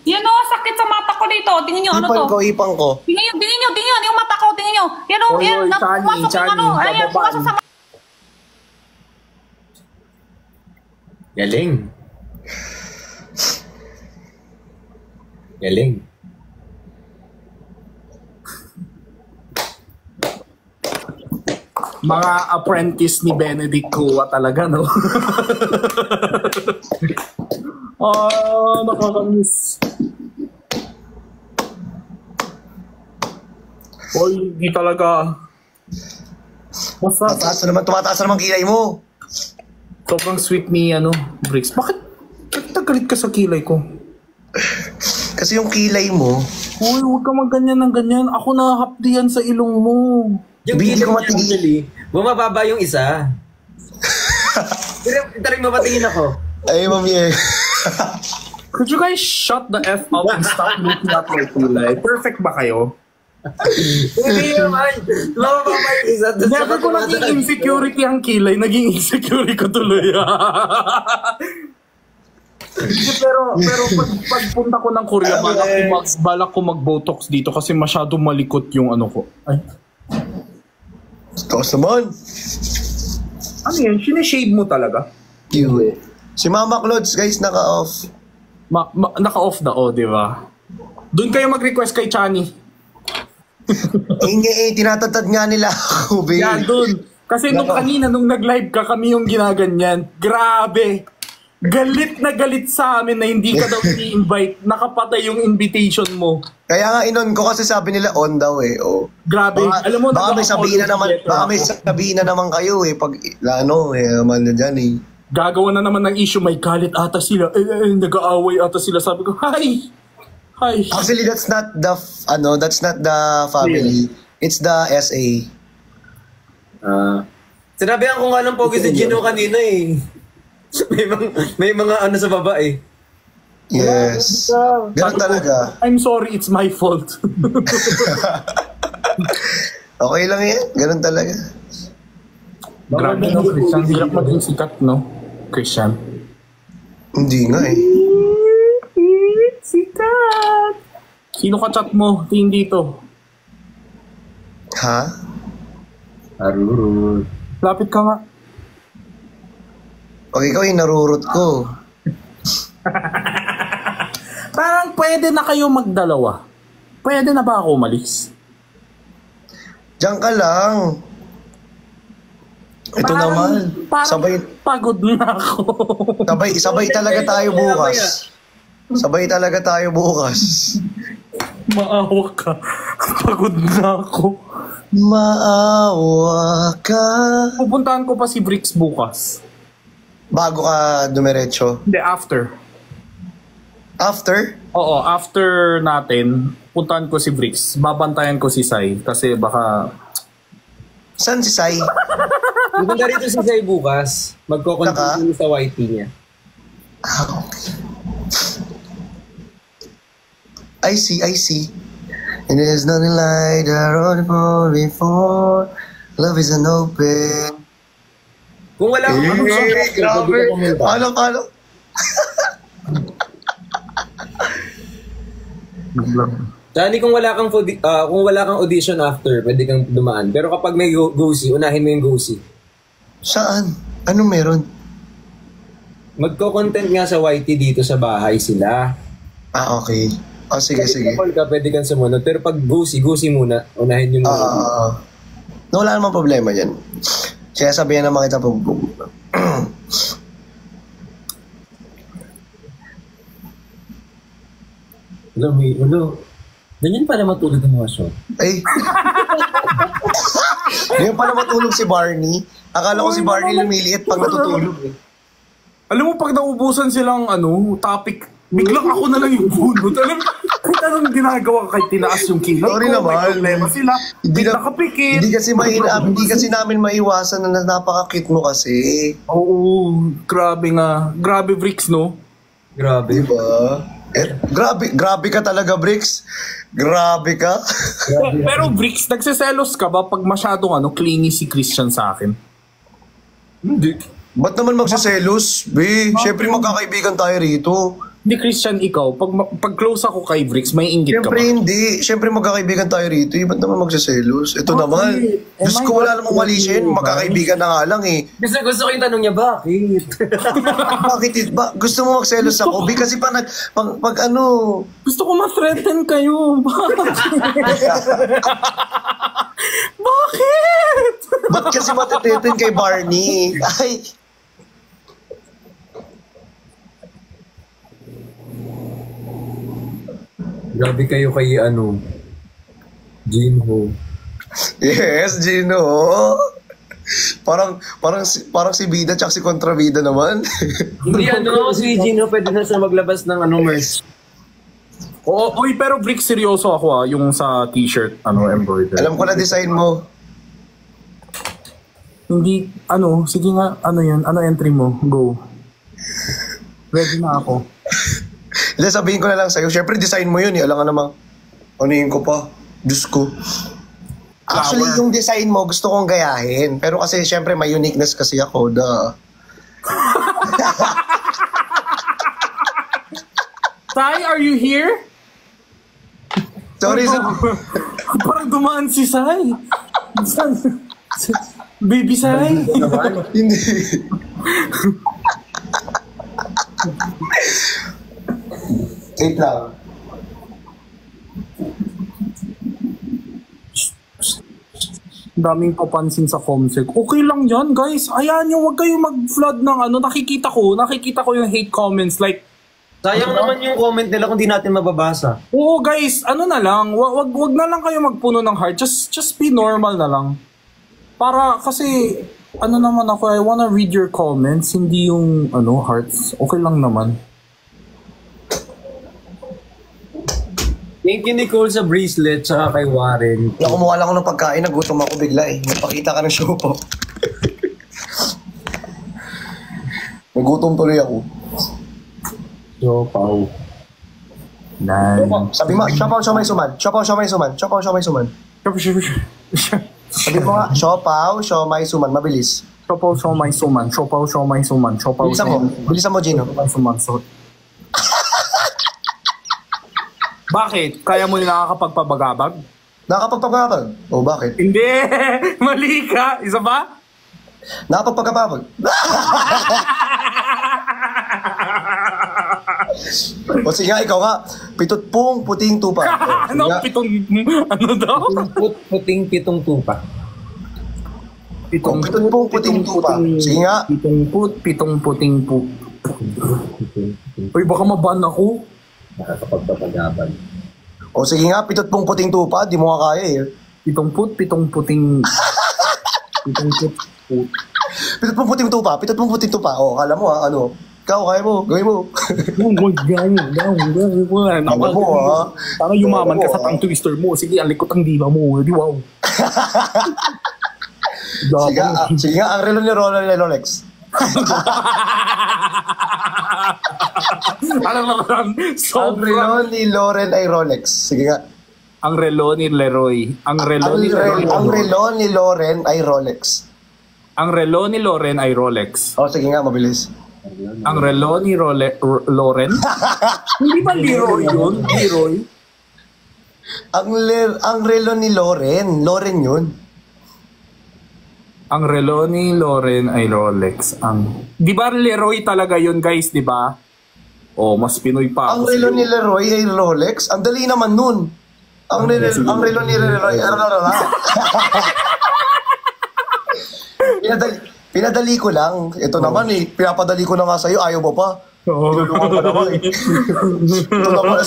Yan o, sakit sa mata ko dito. Tingnan nyo, ano to? Ipang ko. Tingnan nyo, yung mata ko, tingnan nyo. Yan o, Oy, yan, Chani, pumasok yung ano. Chani, Ayan, bababa. pumasok sa mata. Galing. Galing. Mga apprentice ni Benedict Cua talaga, no? Nakakamiss. Oy, hindi talaga. Basta, Tumataas na naman kilay mo. sobrang sweet ni, Bricks. Bakit nagagalit ka sa kilay ko? Kasi yung kilay mo, Uy, huwag ka magganyan ng ganyan. Ako nakahapdi yan sa ilong mo. Yung Hindi kilay ko niya matigil. actually, bumababa yung isa. Taring mapatingin ako. ay mami eh. Could you guys shut the F up and stop looking at my kulay? Perfect ba kayo? Hindi naman. Bumababa yung isa. Never ko naging insecurity ang kilay. Naging insecurity ko tuloy. pero pagpunta ko ng Korea, balak ko mag-botox dito kasi masyadong malikot yung ano ko. Ay, Tapos naman. ano yan? Sinishade mo talaga? Si Mama Clods, guys, naka-off. Naka-off na, di ba? Doon kayo mag-request kay Chani. Tinatatad nga nila ako, babe. Yan, doon. Kasi nung kanina, nung nag-live ka, kami yung ginaganyan. Grabe! Galit na galit sa amin na hindi ka daw i-invite. Nakapatay yung invitation mo. Kaya nga inon ko kasi sabi nila on daw eh. Oh. Grabe. Alam mo, baka may sabihin na naman kayo eh. Pag naman na dyan eh. Gagawa na naman ng issue, may galit ata sila. Nag-aaway ata sila. Sabi ko, hi! Actually, that's not the family. It's the SA. Sinabihan ko nga ng pogi si Gino kanina eh. May mga ano sa baba eh. Yes. Ganun talaga. I'm sorry, it's my fault. Okay lang yan. Ganun talaga. Grabe no, Christian. Hirap maging sikat, no? Christian. Hindi nga eh. Sikat! Sino ka chat mo? Tingin dito. Ha? Arurut. Lapit ka nga. Pag ikaw hinarurot ko. Parang pwede na kayo magdalawa. Pwede na ba ako umalis? Diyan ka lang. Ito naman. Sabay, Pagod na ako. sabay talaga tayo bukas. Sabay talaga tayo bukas. Maawa ka. Pagod na ako. Maawa ka. Pupuntahan ko pa si Bricks bukas. Bago ka dumiretso. Hindi, after. After? Oo, after natin, puntahan ko si Bricks. Babantayan ko si Sai kasi baka... Saan si Sai? Pupunta rito si Zay bukas. Saka? Magko-continue sa YT niya. Ah, okay. I see. And there's nothing like the road before. Love is an open. Kung wala kang Grabe. Paano? Tani, kung wala kang audition after, pwede kang dumaan. Pero kapag may go-see, unahin mo yung go-see. Saan? Ano meron? Magko-content nga sa YT dito sa bahay sila. Ah, okay. Oh, sige. Kapag ka, pwede kang sumunod. Pero pag go-see muna. Unahin yung... Wala namang problema yan. Kaya sabihan naman kita Ulo. Ganyan pala matulog ng mga show. Ay. Ngayon pala matulog si Barney. Akala ko si Barney lumiliit pag natutulog eh. Alam mo, pag naubusan silang topic, biglang ako na lang yung bunot. Alam mo, kahit anong ginagawa kahit tinaas yung kilay Sorry ko, naman. may problema sila. Hindi nakapikit. Hindi kasi namin maiwasan na napaka-cute mo kasi. Oo, grabe nga. Grabe, Bricks, no? Grabe. Diba? Grabe ka talaga, Bricks. Grabe ka. Pero Bricks, nagsiselos ka ba pag masyadong clingy si Christian sa akin? Hindi. Ba't naman magsiselos? Siyempre magkakaibigan tayo rito. Hindi, Christian, ikaw, pag close ako kay Bricks, may inggit ka ba? Siyempre hindi. Siyempre magkakaibigan tayo rito. Ba't naman magsiselos? Ito naman. Diyos ko, wala namang mali siya. Magkakaibigan na nga lang eh. Gusto ko yung tanong niya, bakit? Bakit? Gusto mo magselos ako? Kasi pag Gusto ko ma-threaten kayo. Bakit? Ba't kasi matiteten kay Barney? Ay. Grabe kayo kay Jinho. Yes, Gino. Parang si Bida tsaka si Kontrabida naman. Hindi si Jinho pwede na siya maglabas ng merch. Oy, pero Bricks, seryoso ako yung sa t-shirt, embroidery. Alam ko na design mo. Hindi, sige nga, yan, entry mo, go. Ready na ako. Hindi, sabihin ko na lang sa'yo. Siyempre, design mo yun eh. Alam ka namang, anuhin ko pa. Diyos ko. Actually, yung design mo, gusto kong gayahin. Pero kasi, siyempre, may uniqueness kasi ako. Sai, are you here? Sorry, Parang dumaan si Sai. Baby Sai. Hindi. Wait lang. Daming papansin sa Comsec. Okay lang yan, guys. Ayan nyo, huwag kayo mag-flood ng Nakikita ko yung hate comments. Like, sayang naman yung comment nila kung di natin mababasa. oo guys, na lang. Wag na lang kayo magpuno ng heart. Just be normal na lang. Para, kasi, naman ako, I wanna read your comments. Hindi yung, hearts. Okay lang naman. Thank you, Nicole, sa bracelet, tsaka kay Warren. Kumuha lang ako ng pagkain. Nagutom ako bigla eh. Napakita ka ng show po. Nagutom tuloy ako. So, Pao. Nice. Sabi mo, siya pa siya may suman. Sabi mo nga, siopaw, siomay, suman. Mabilis. Siopaw, siomay, suman. Siopaw, siomay, suman. Siopaw, Bilisan mo, Gino. siomay, suman. So, bakit? Kaya mo nila nakakapagpabagabag? Nakakapagpagabag. O, bakit? Hindi! Mali ka! Isa ba? Nakakapagpagabag. O sige nga, ikaw nga. Pitutpong puting tupa. O, sige Ano? nga. Ano daw? Puting pitong tupa. Pitong puting tupa. Sige nga. Pitong puting pu. Uy, baka maban ako. Nakakapagpapagabag. O sige nga, pitutpong puting tupa. Di mo nga kaya eh. Pitong puting. Pitong put. Pitutpong puting tupa. Pitutpong puting tupa. O, kala mo ha, ano. Ikaw, kaya mo. Gawin mo. Oh my God. Alam mo ha. Parang yumaman ka sa tongue twister mo. Sige, ang likot ang diba mo. Di wow. Sige nga, ang relo ni Rolex. Alam mo lang, Ang relo ni Loren ay Rolex. Sige nga. Ang relo ni Leroy. Ang relo ni Loren ay Rolex. Ang relo ni Loren ay Rolex. O, sige nga, mabilis. Ang relo ni Loren? Hindi ba Leroy yun? Leroy? Ang relo ni Loren yun. Ang relo ni Loren ay Rolex. Di ba Leroy talaga yun, guys, di ba? Oh, mas Pinoy pa Ang ako. relo ni Leroy ay Rolex. Ang dali naman nun. Ang relo ni Leroy Pinadali ko lang. Ito naman eh. Pinapadali ko na nga sa'yo. Ayaw mo pa. Tinulungan ka naman eh. Ito naman.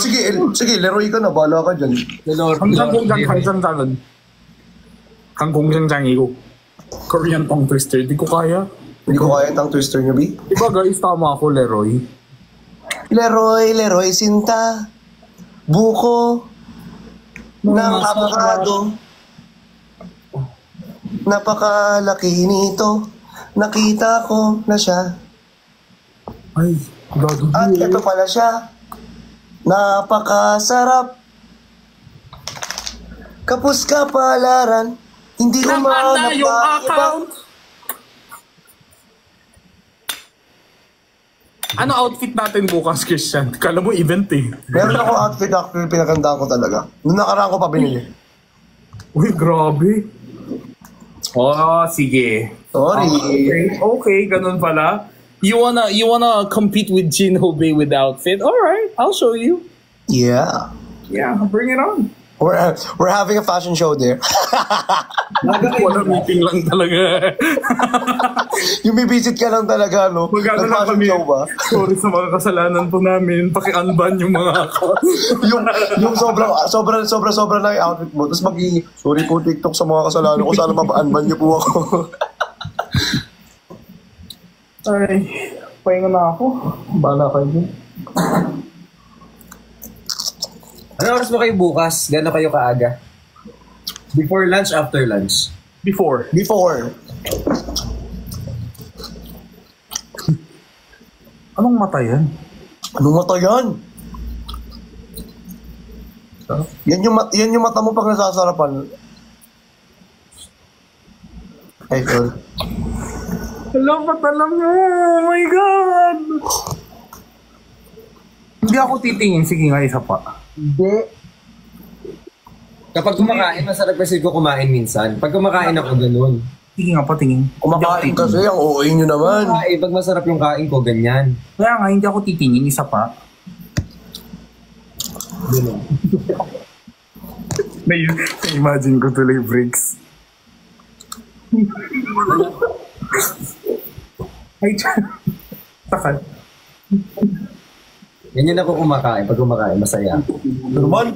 Sige, Leroy ka na. Bahala ka dyan. Kangkong igo. Korean tongue twister. Di ko kaya. Hindi ko kaya itang twister nyo, B. Diba guys, tama ako, Leroy. Leroy Sinta. Buko. Ng avocado. Napakalaki nito. Nakita ko na siya. Ay, gagi. At ito pala siya. Napakasarap. Kapus kapalaran. Hindi ko Namanda yung mahanap account. Ano outfit natin bukas, Christian? Kala mo event eh. Meron ako outfit actually pinagandaan ko talaga. Noong nakaraan ko pa binili. Uy, grabe. Oh, sige. Sorry. Okay, ganun pala. You wanna compete with Jin Hobei with outfit? Alright, I'll show you. Yeah. Yeah, bring it on. We're having a fashion show there. Wala meeting lang talaga. Yung bibisit ka lang talaga, no? Magkano lang Nag-fashion kami. show ba? Sorry sa mga kasalanan po namin. Paki-unban yung mga yung sobra na yung outfit mo. Tapos sorry po TikTok sa mga kasalanan ko. Sana mapa-unban niyo po ako. Ay, pahinga na ako. Bala kayo din. Ano oras mo kayo bukas? Gano'n kayo kaaga? Before lunch, after lunch? Before. Anong mata yan? Anong mata yan? Yan yung mata mo pag nasasarapan. Ay, sorry. Alam mo. Oh my God! Hindi ako titingin. Sige nga, isa pa. Hindi. Kapag kumakain, masarap kasi ko kumain minsan. Pag kumakain ako, ganun. Sige nga, patingin. Kumakain kasi, ang OA nyo naman. Pag masarap yung kain ko, ganyan. Kaya nga, hindi ako titingin. Isa pa. Imagine ko tuloy, Briggs. Ay, takal. Ganyan ako kumakain. Pag kumakain, masaya. Normal.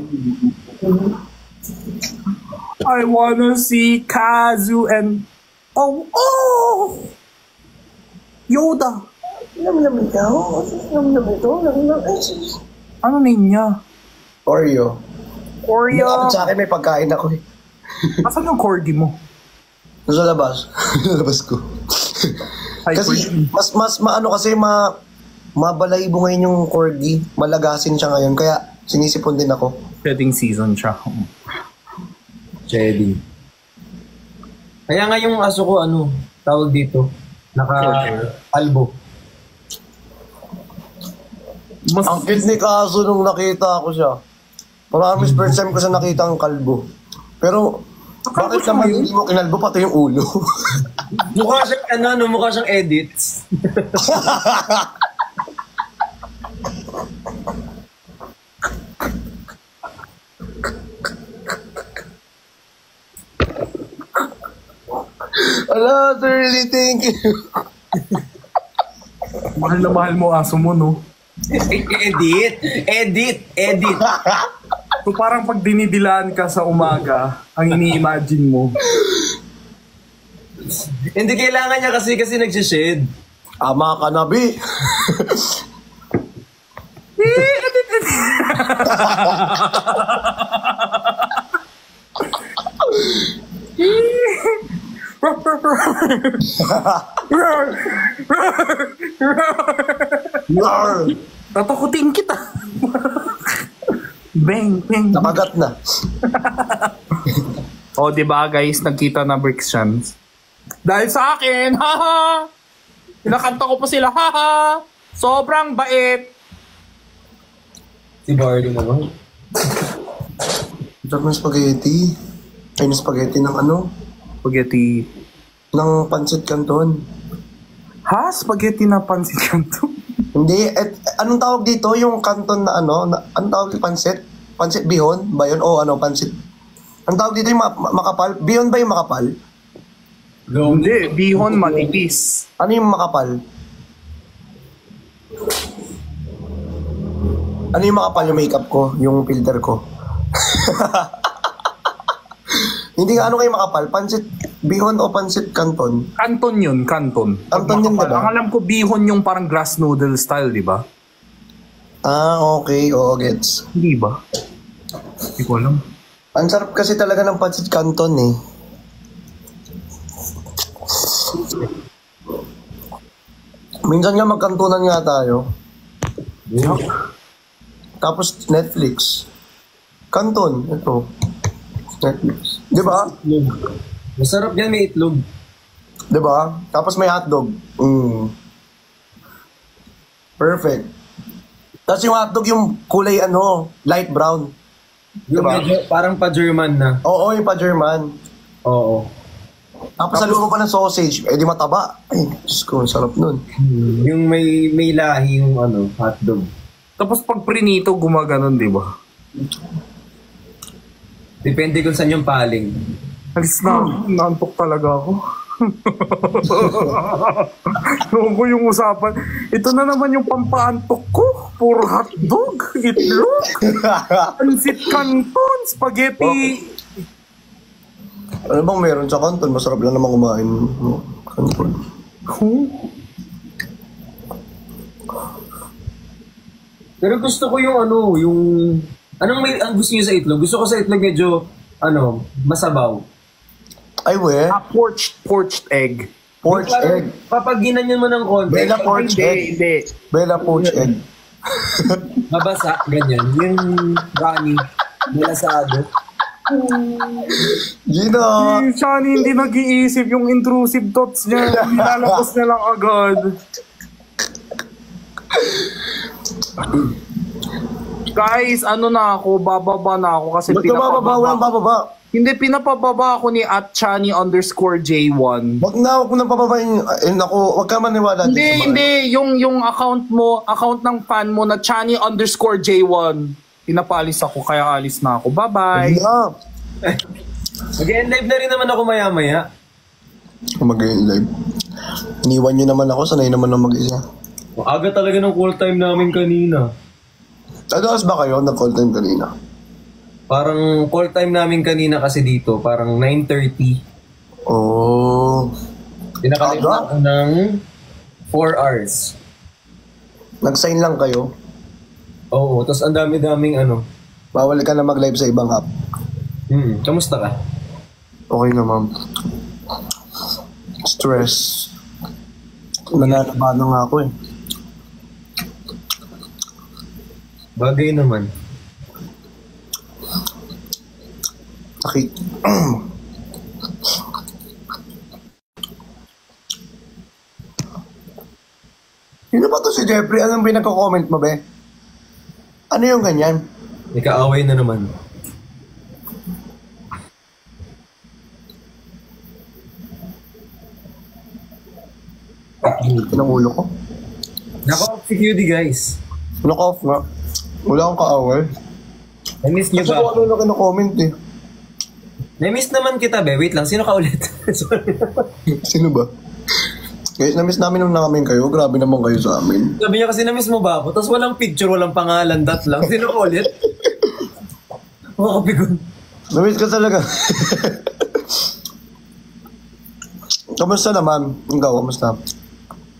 I wanna see Kazu and... Oh! Yoda! Ano name niya? Oreo. Oreo! Dapat sa akin may pagkain ako eh. Asan yung corgi mo? Nasa labas. Labas ko. Ay, Kasi mabalahibo ngayon yung corgi. Malagasin siya ngayon. Kaya sinisipon din ako. Setting season siya. Chedi. Kaya nga yung aso ko, ano, tawag dito, naka-albo. Ang cute ni Kaso nung nakita ko siya. Promise, first time ko siya nakita ang kalbo. Pero, bakit naman hindi mo kinalbo pati yung ulo? Mukha siyang, mukha siyang edits. Ala, really, thank you. Mahal na mahal mo aso mo, no? Edit. So parang pag dinidilaan ka sa umaga, ang ini-imagine mo. Hindi kailangan niya kasi nagsishade. Ama ka na, Bi. Nar. Tatakutin kita. Bang. Nakagat na. O, diba guys, nagkita na bricks chance. Dahil sa akin, haha! Pinakanta ko pa sila, haha! Sobrang bait! Si Barley naman. Sarap ng spaghetti. Ay, ng spaghetti ng ano? Spaghetti. Ng pancit canton. Ha? Spaghetti na pansit kanto? Hindi, anong tawag dito? Yung canton na ano? Anong tawag dito? Pancit? Pancit bihon ba yun? O ano, pancit? Anong tawag dito yung makapal? Bihon ba yung makapal? Hindi, bihon manipis. Ano yung makapal? Ano yung makapal yung makeup ko? Yung filter ko? Hindi nga ano kayo makapal? Pancit bihon o pancit canton? Canton yun, canton. Canton yun, diba? Ang alam ko, bihon yung parang grass noodle style, di ba? Ah, okay. Oo, gets. Hindi ba? Hindi ko alam. Ang sarap kasi talaga ng pancit canton eh. Minsan nga magkantunan nga tayo. Tapos Netflix. Canton, ito. Netflix. Di ba? Masarap yan, may itlog. Di ba? Tapos may hotdog. Perfect. Tapos yung hotdog yung kulay ano, light brown. Yung Diba? medyo parang pa-German na. Oo, yung pa-German. Oo. Tapos sa loob pa ng sausage, eh di mataba. Ay, Diyos ko, sarap nun. Yung may lahi yung hotdog. Tapos pag prinito, gumaganon, di ba? Depende kung saan yung paling. Alis na, naantok talaga ako. Noon ko yung usapan. Ito na naman yung pampaantok ko. Puro hotdog, itlog, pansit canton, spaghetti. Ano bang meron sa canton? Masarap lang naman kumain. Canton. Pero gusto ko yung ang gusto niyo sa itlog? Gusto ko sa itlog medyo, masabaw. Ay, we. Poached egg. Poached egg. Kapag ginanyan mo ng konti, Bella poached egg. Hindi. Bella poached egg. mabasa, ganyan. Yung runny, malasado. Gina. Shani hindi nag-iisip yung intrusive thoughts niya. Nilalabas niya lang agad. Guys, bababa na ako kasi Ba't ka bababa? Walang bababa. Hindi, pinapababa ako ni @chani_J1. Wag mo nang pababain. Wag ka maniwala. Hindi. Yung account mo, account ng fan mo na Chani_J1. Pinapalis ako, kaya alis na ako. Bye-bye. Mag-end live na rin naman ako maya-maya. Mag-end live. Iniwan nyo naman ako. Sanay naman ng mag-isa. Aga talaga ng call time namin kanina. Adalas ba kayo? Nag-call time kanina? Parang call time namin kanina kasi dito, parang 9:30. Oh. Pinakalimutan Aga? ako ng 4 hours. Nag-sign lang kayo? Oo, tapos ang dami-daming Bawal ka na mag-live sa ibang app. Kamusta ka? Okay na, ma'am. Stress. Nananaba na nga ako eh. Bagay naman. Sakit. Sino ba to si Jeffrey? Anong pinagko-comment mo, be? Ano yung ganyan? May kaaway na naman. Pinangulo ko. Nako, si QD guys. Knock-off nga. Wala akong kaaway. Na-miss niyo Kasi ba? kung ano na kino-comment eh. Na-miss naman kita, be. Wait lang, sino ka ulit? Sorry. Sino ba? Guys, na-miss namin nung nakamin kayo. Grabe naman kayo sa amin. Sabi niya kasi na-miss mo ba ako? Tapos walang picture, walang pangalan, dot lang. Sino ka ulit? Makapigon. Na-miss ka talaga. Kamusta naman? Ikaw, kamusta?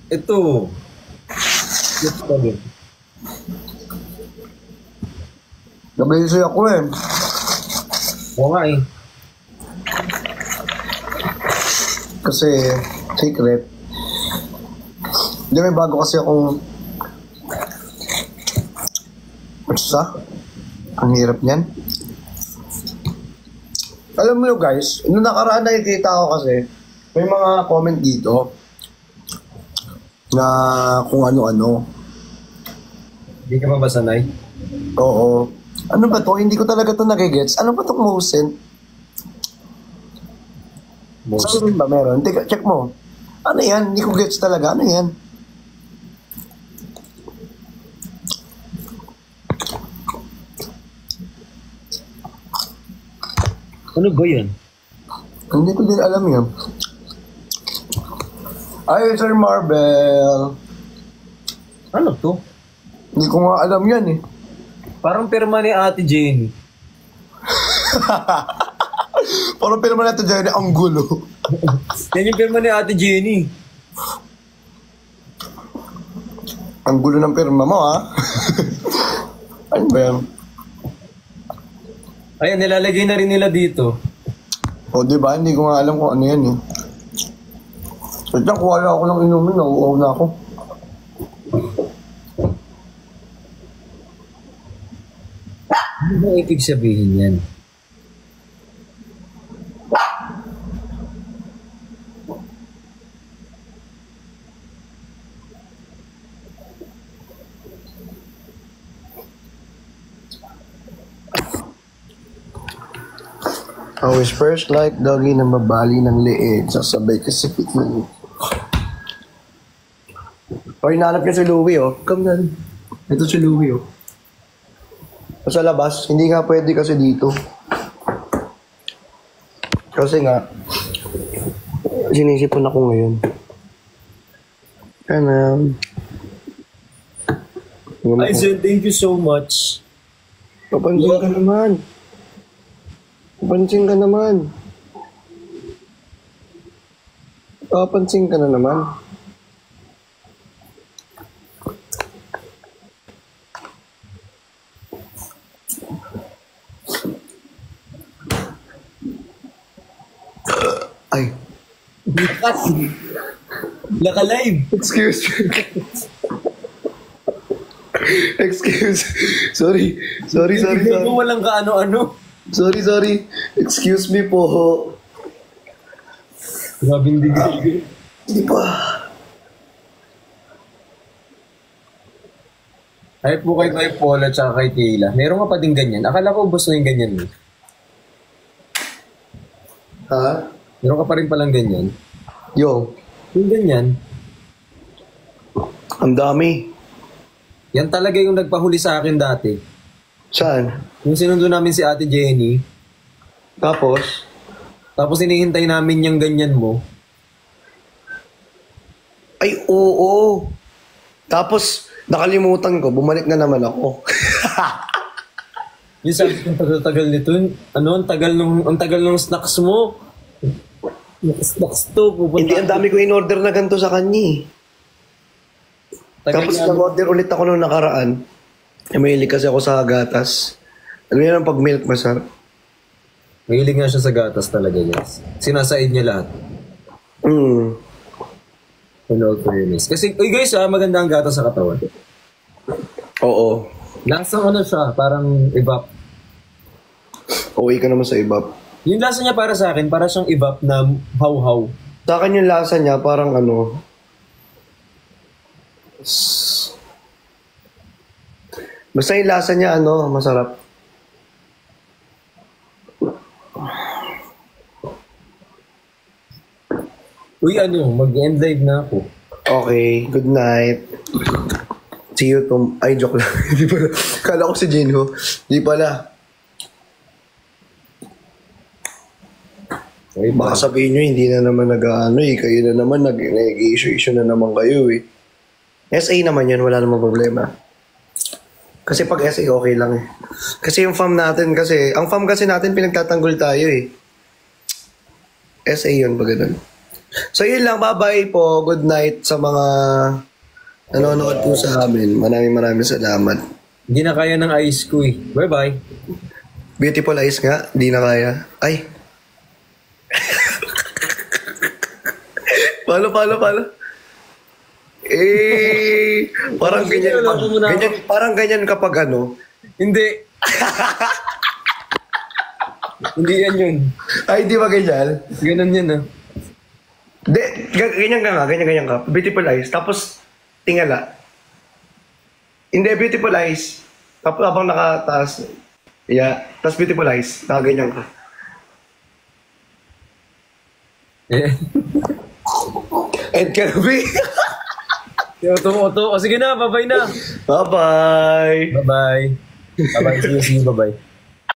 Ito. Ito pa din. Nabisi ako eh. Oo nga eh. Kasi, secret. Hindi, may bago kasi akong... Basta? Ang hirap niyan. Alam mo guys, nung nakaraan nakikita ko kasi, may mga comment dito na kung ano-ano. Hindi ka pa ba sanay? Oo. Ano ba to? Hindi ko talaga to nagigets. Ano ba itong Mosen? Saan ba meron? Teka, check mo. Ano yan? Hindi ko gets talaga. Ano yan? Ano ba yan? Hindi ko din alam yan. Ay, Sir Marvel. Ano to? Hindi ko nga alam yan eh. Parang pirma ni Ate Jenny. Parang pinama natin dyan, ang gulo. Yan yung pirma ni Ate Jenny. Ang gulo ng pirma mo, ha? Ano ba yan? Ayan, nilalagay na rin nila dito. O, diba? Hindi ko nga alam kung ano yan eh. Sadyang kuwala ako ng inumin, nauuaw na ako. Ano ba ibig sabihin yan? I was first like doggy na mabali ng leeg. Sasabay kasi fit mo. O, hinahanap niya si Louie, oh. Come na. Ito si Louie, oh. Sa labas, hindi nga pwede kasi dito. Kasi nga, sinisipon ako ngayon. Aizen, thank you so much. Papansin ka naman. Papansin ka naman. Papansin ka na naman. Ay. Naka-live. Excuse me. Sorry. Walang kaano-ano. Sorry. Excuse me po. Grabing digil. Hindi pa. Ay po kay Paula at kay Kayla. Meron ka pa din ganyan. Akala ko ubos na yung ganyan mo. Ha? Meron ka pa rin palang ganyan. Yo. Yung ganyan. Ang dami. Yan talaga yung nagpahuli sa akin dati. Saan? Yung sinundo namin si Ate Jenny. Tapos? Tapos hinihintay namin yung ganyan mo. Ay, oo. Tapos, nakalimutan ko. Bumalik na naman ako. Yung sabi ko, tagal nito. Ano, ang tagal nung snacks mo. Snacks to. Hindi, ang dami ko in-order na ganito sa kanya eh. Tapos nag-order ulit ako nung nakaraan. Mahilig kasi ako sa gatas. Ano yan ang pag-milk masarap? Mahilig nga siya sa gatas talaga, guys. Sinasaid niya lahat. In all fairness. Kasi, guys, maganda ang gatas sa katawan. Oo. Lasang ano siya, parang evap. Okay ka naman sa iba. Yung lasa niya para sa akin, para siyang evap na how-how. Sa akin yung lasa niya parang ano... Basta yung lasa niya ano, masarap. Uy, ano, mag-end live na ako. Okay, good night. See you Ay, joke lang. Hindi pala. Kala ko si Jinho. Hindi pala. Okay, Baka sabihin nyo, hindi na naman nag-ano eh. Kayo na naman, nag-issue na naman kayo eh. SA naman yun, wala namang problema. Kasi pag SA, okay lang eh. Kasi yung fam natin kasi, ang fam kasi natin pinagtatanggol tayo eh. SA yun, pag ganun. So yun lang, bye-bye po. Good night sa mga nanonood po sa amin. Maraming salamat. Hindi na kaya ng ice ko eh. Bye-bye. Beautiful eyes nga, di na kaya. Ay! Palo. Eh, parang ganyan kapag ano. Hindi. Hindi yan yun. Ay, di ba ganyan? Ganun yan ah. De, ganyan ka. Beautiful eyes. Tapos, tingala. Hindi, beautiful eyes. Tapos habang nakataas. Yeah. Tapos beautiful eyes. Nakaganyan ka. And Kirby. Oto. O sige na, bye-bye na. Bye-bye. Bye-bye. Bye-bye. See you. Bye-bye.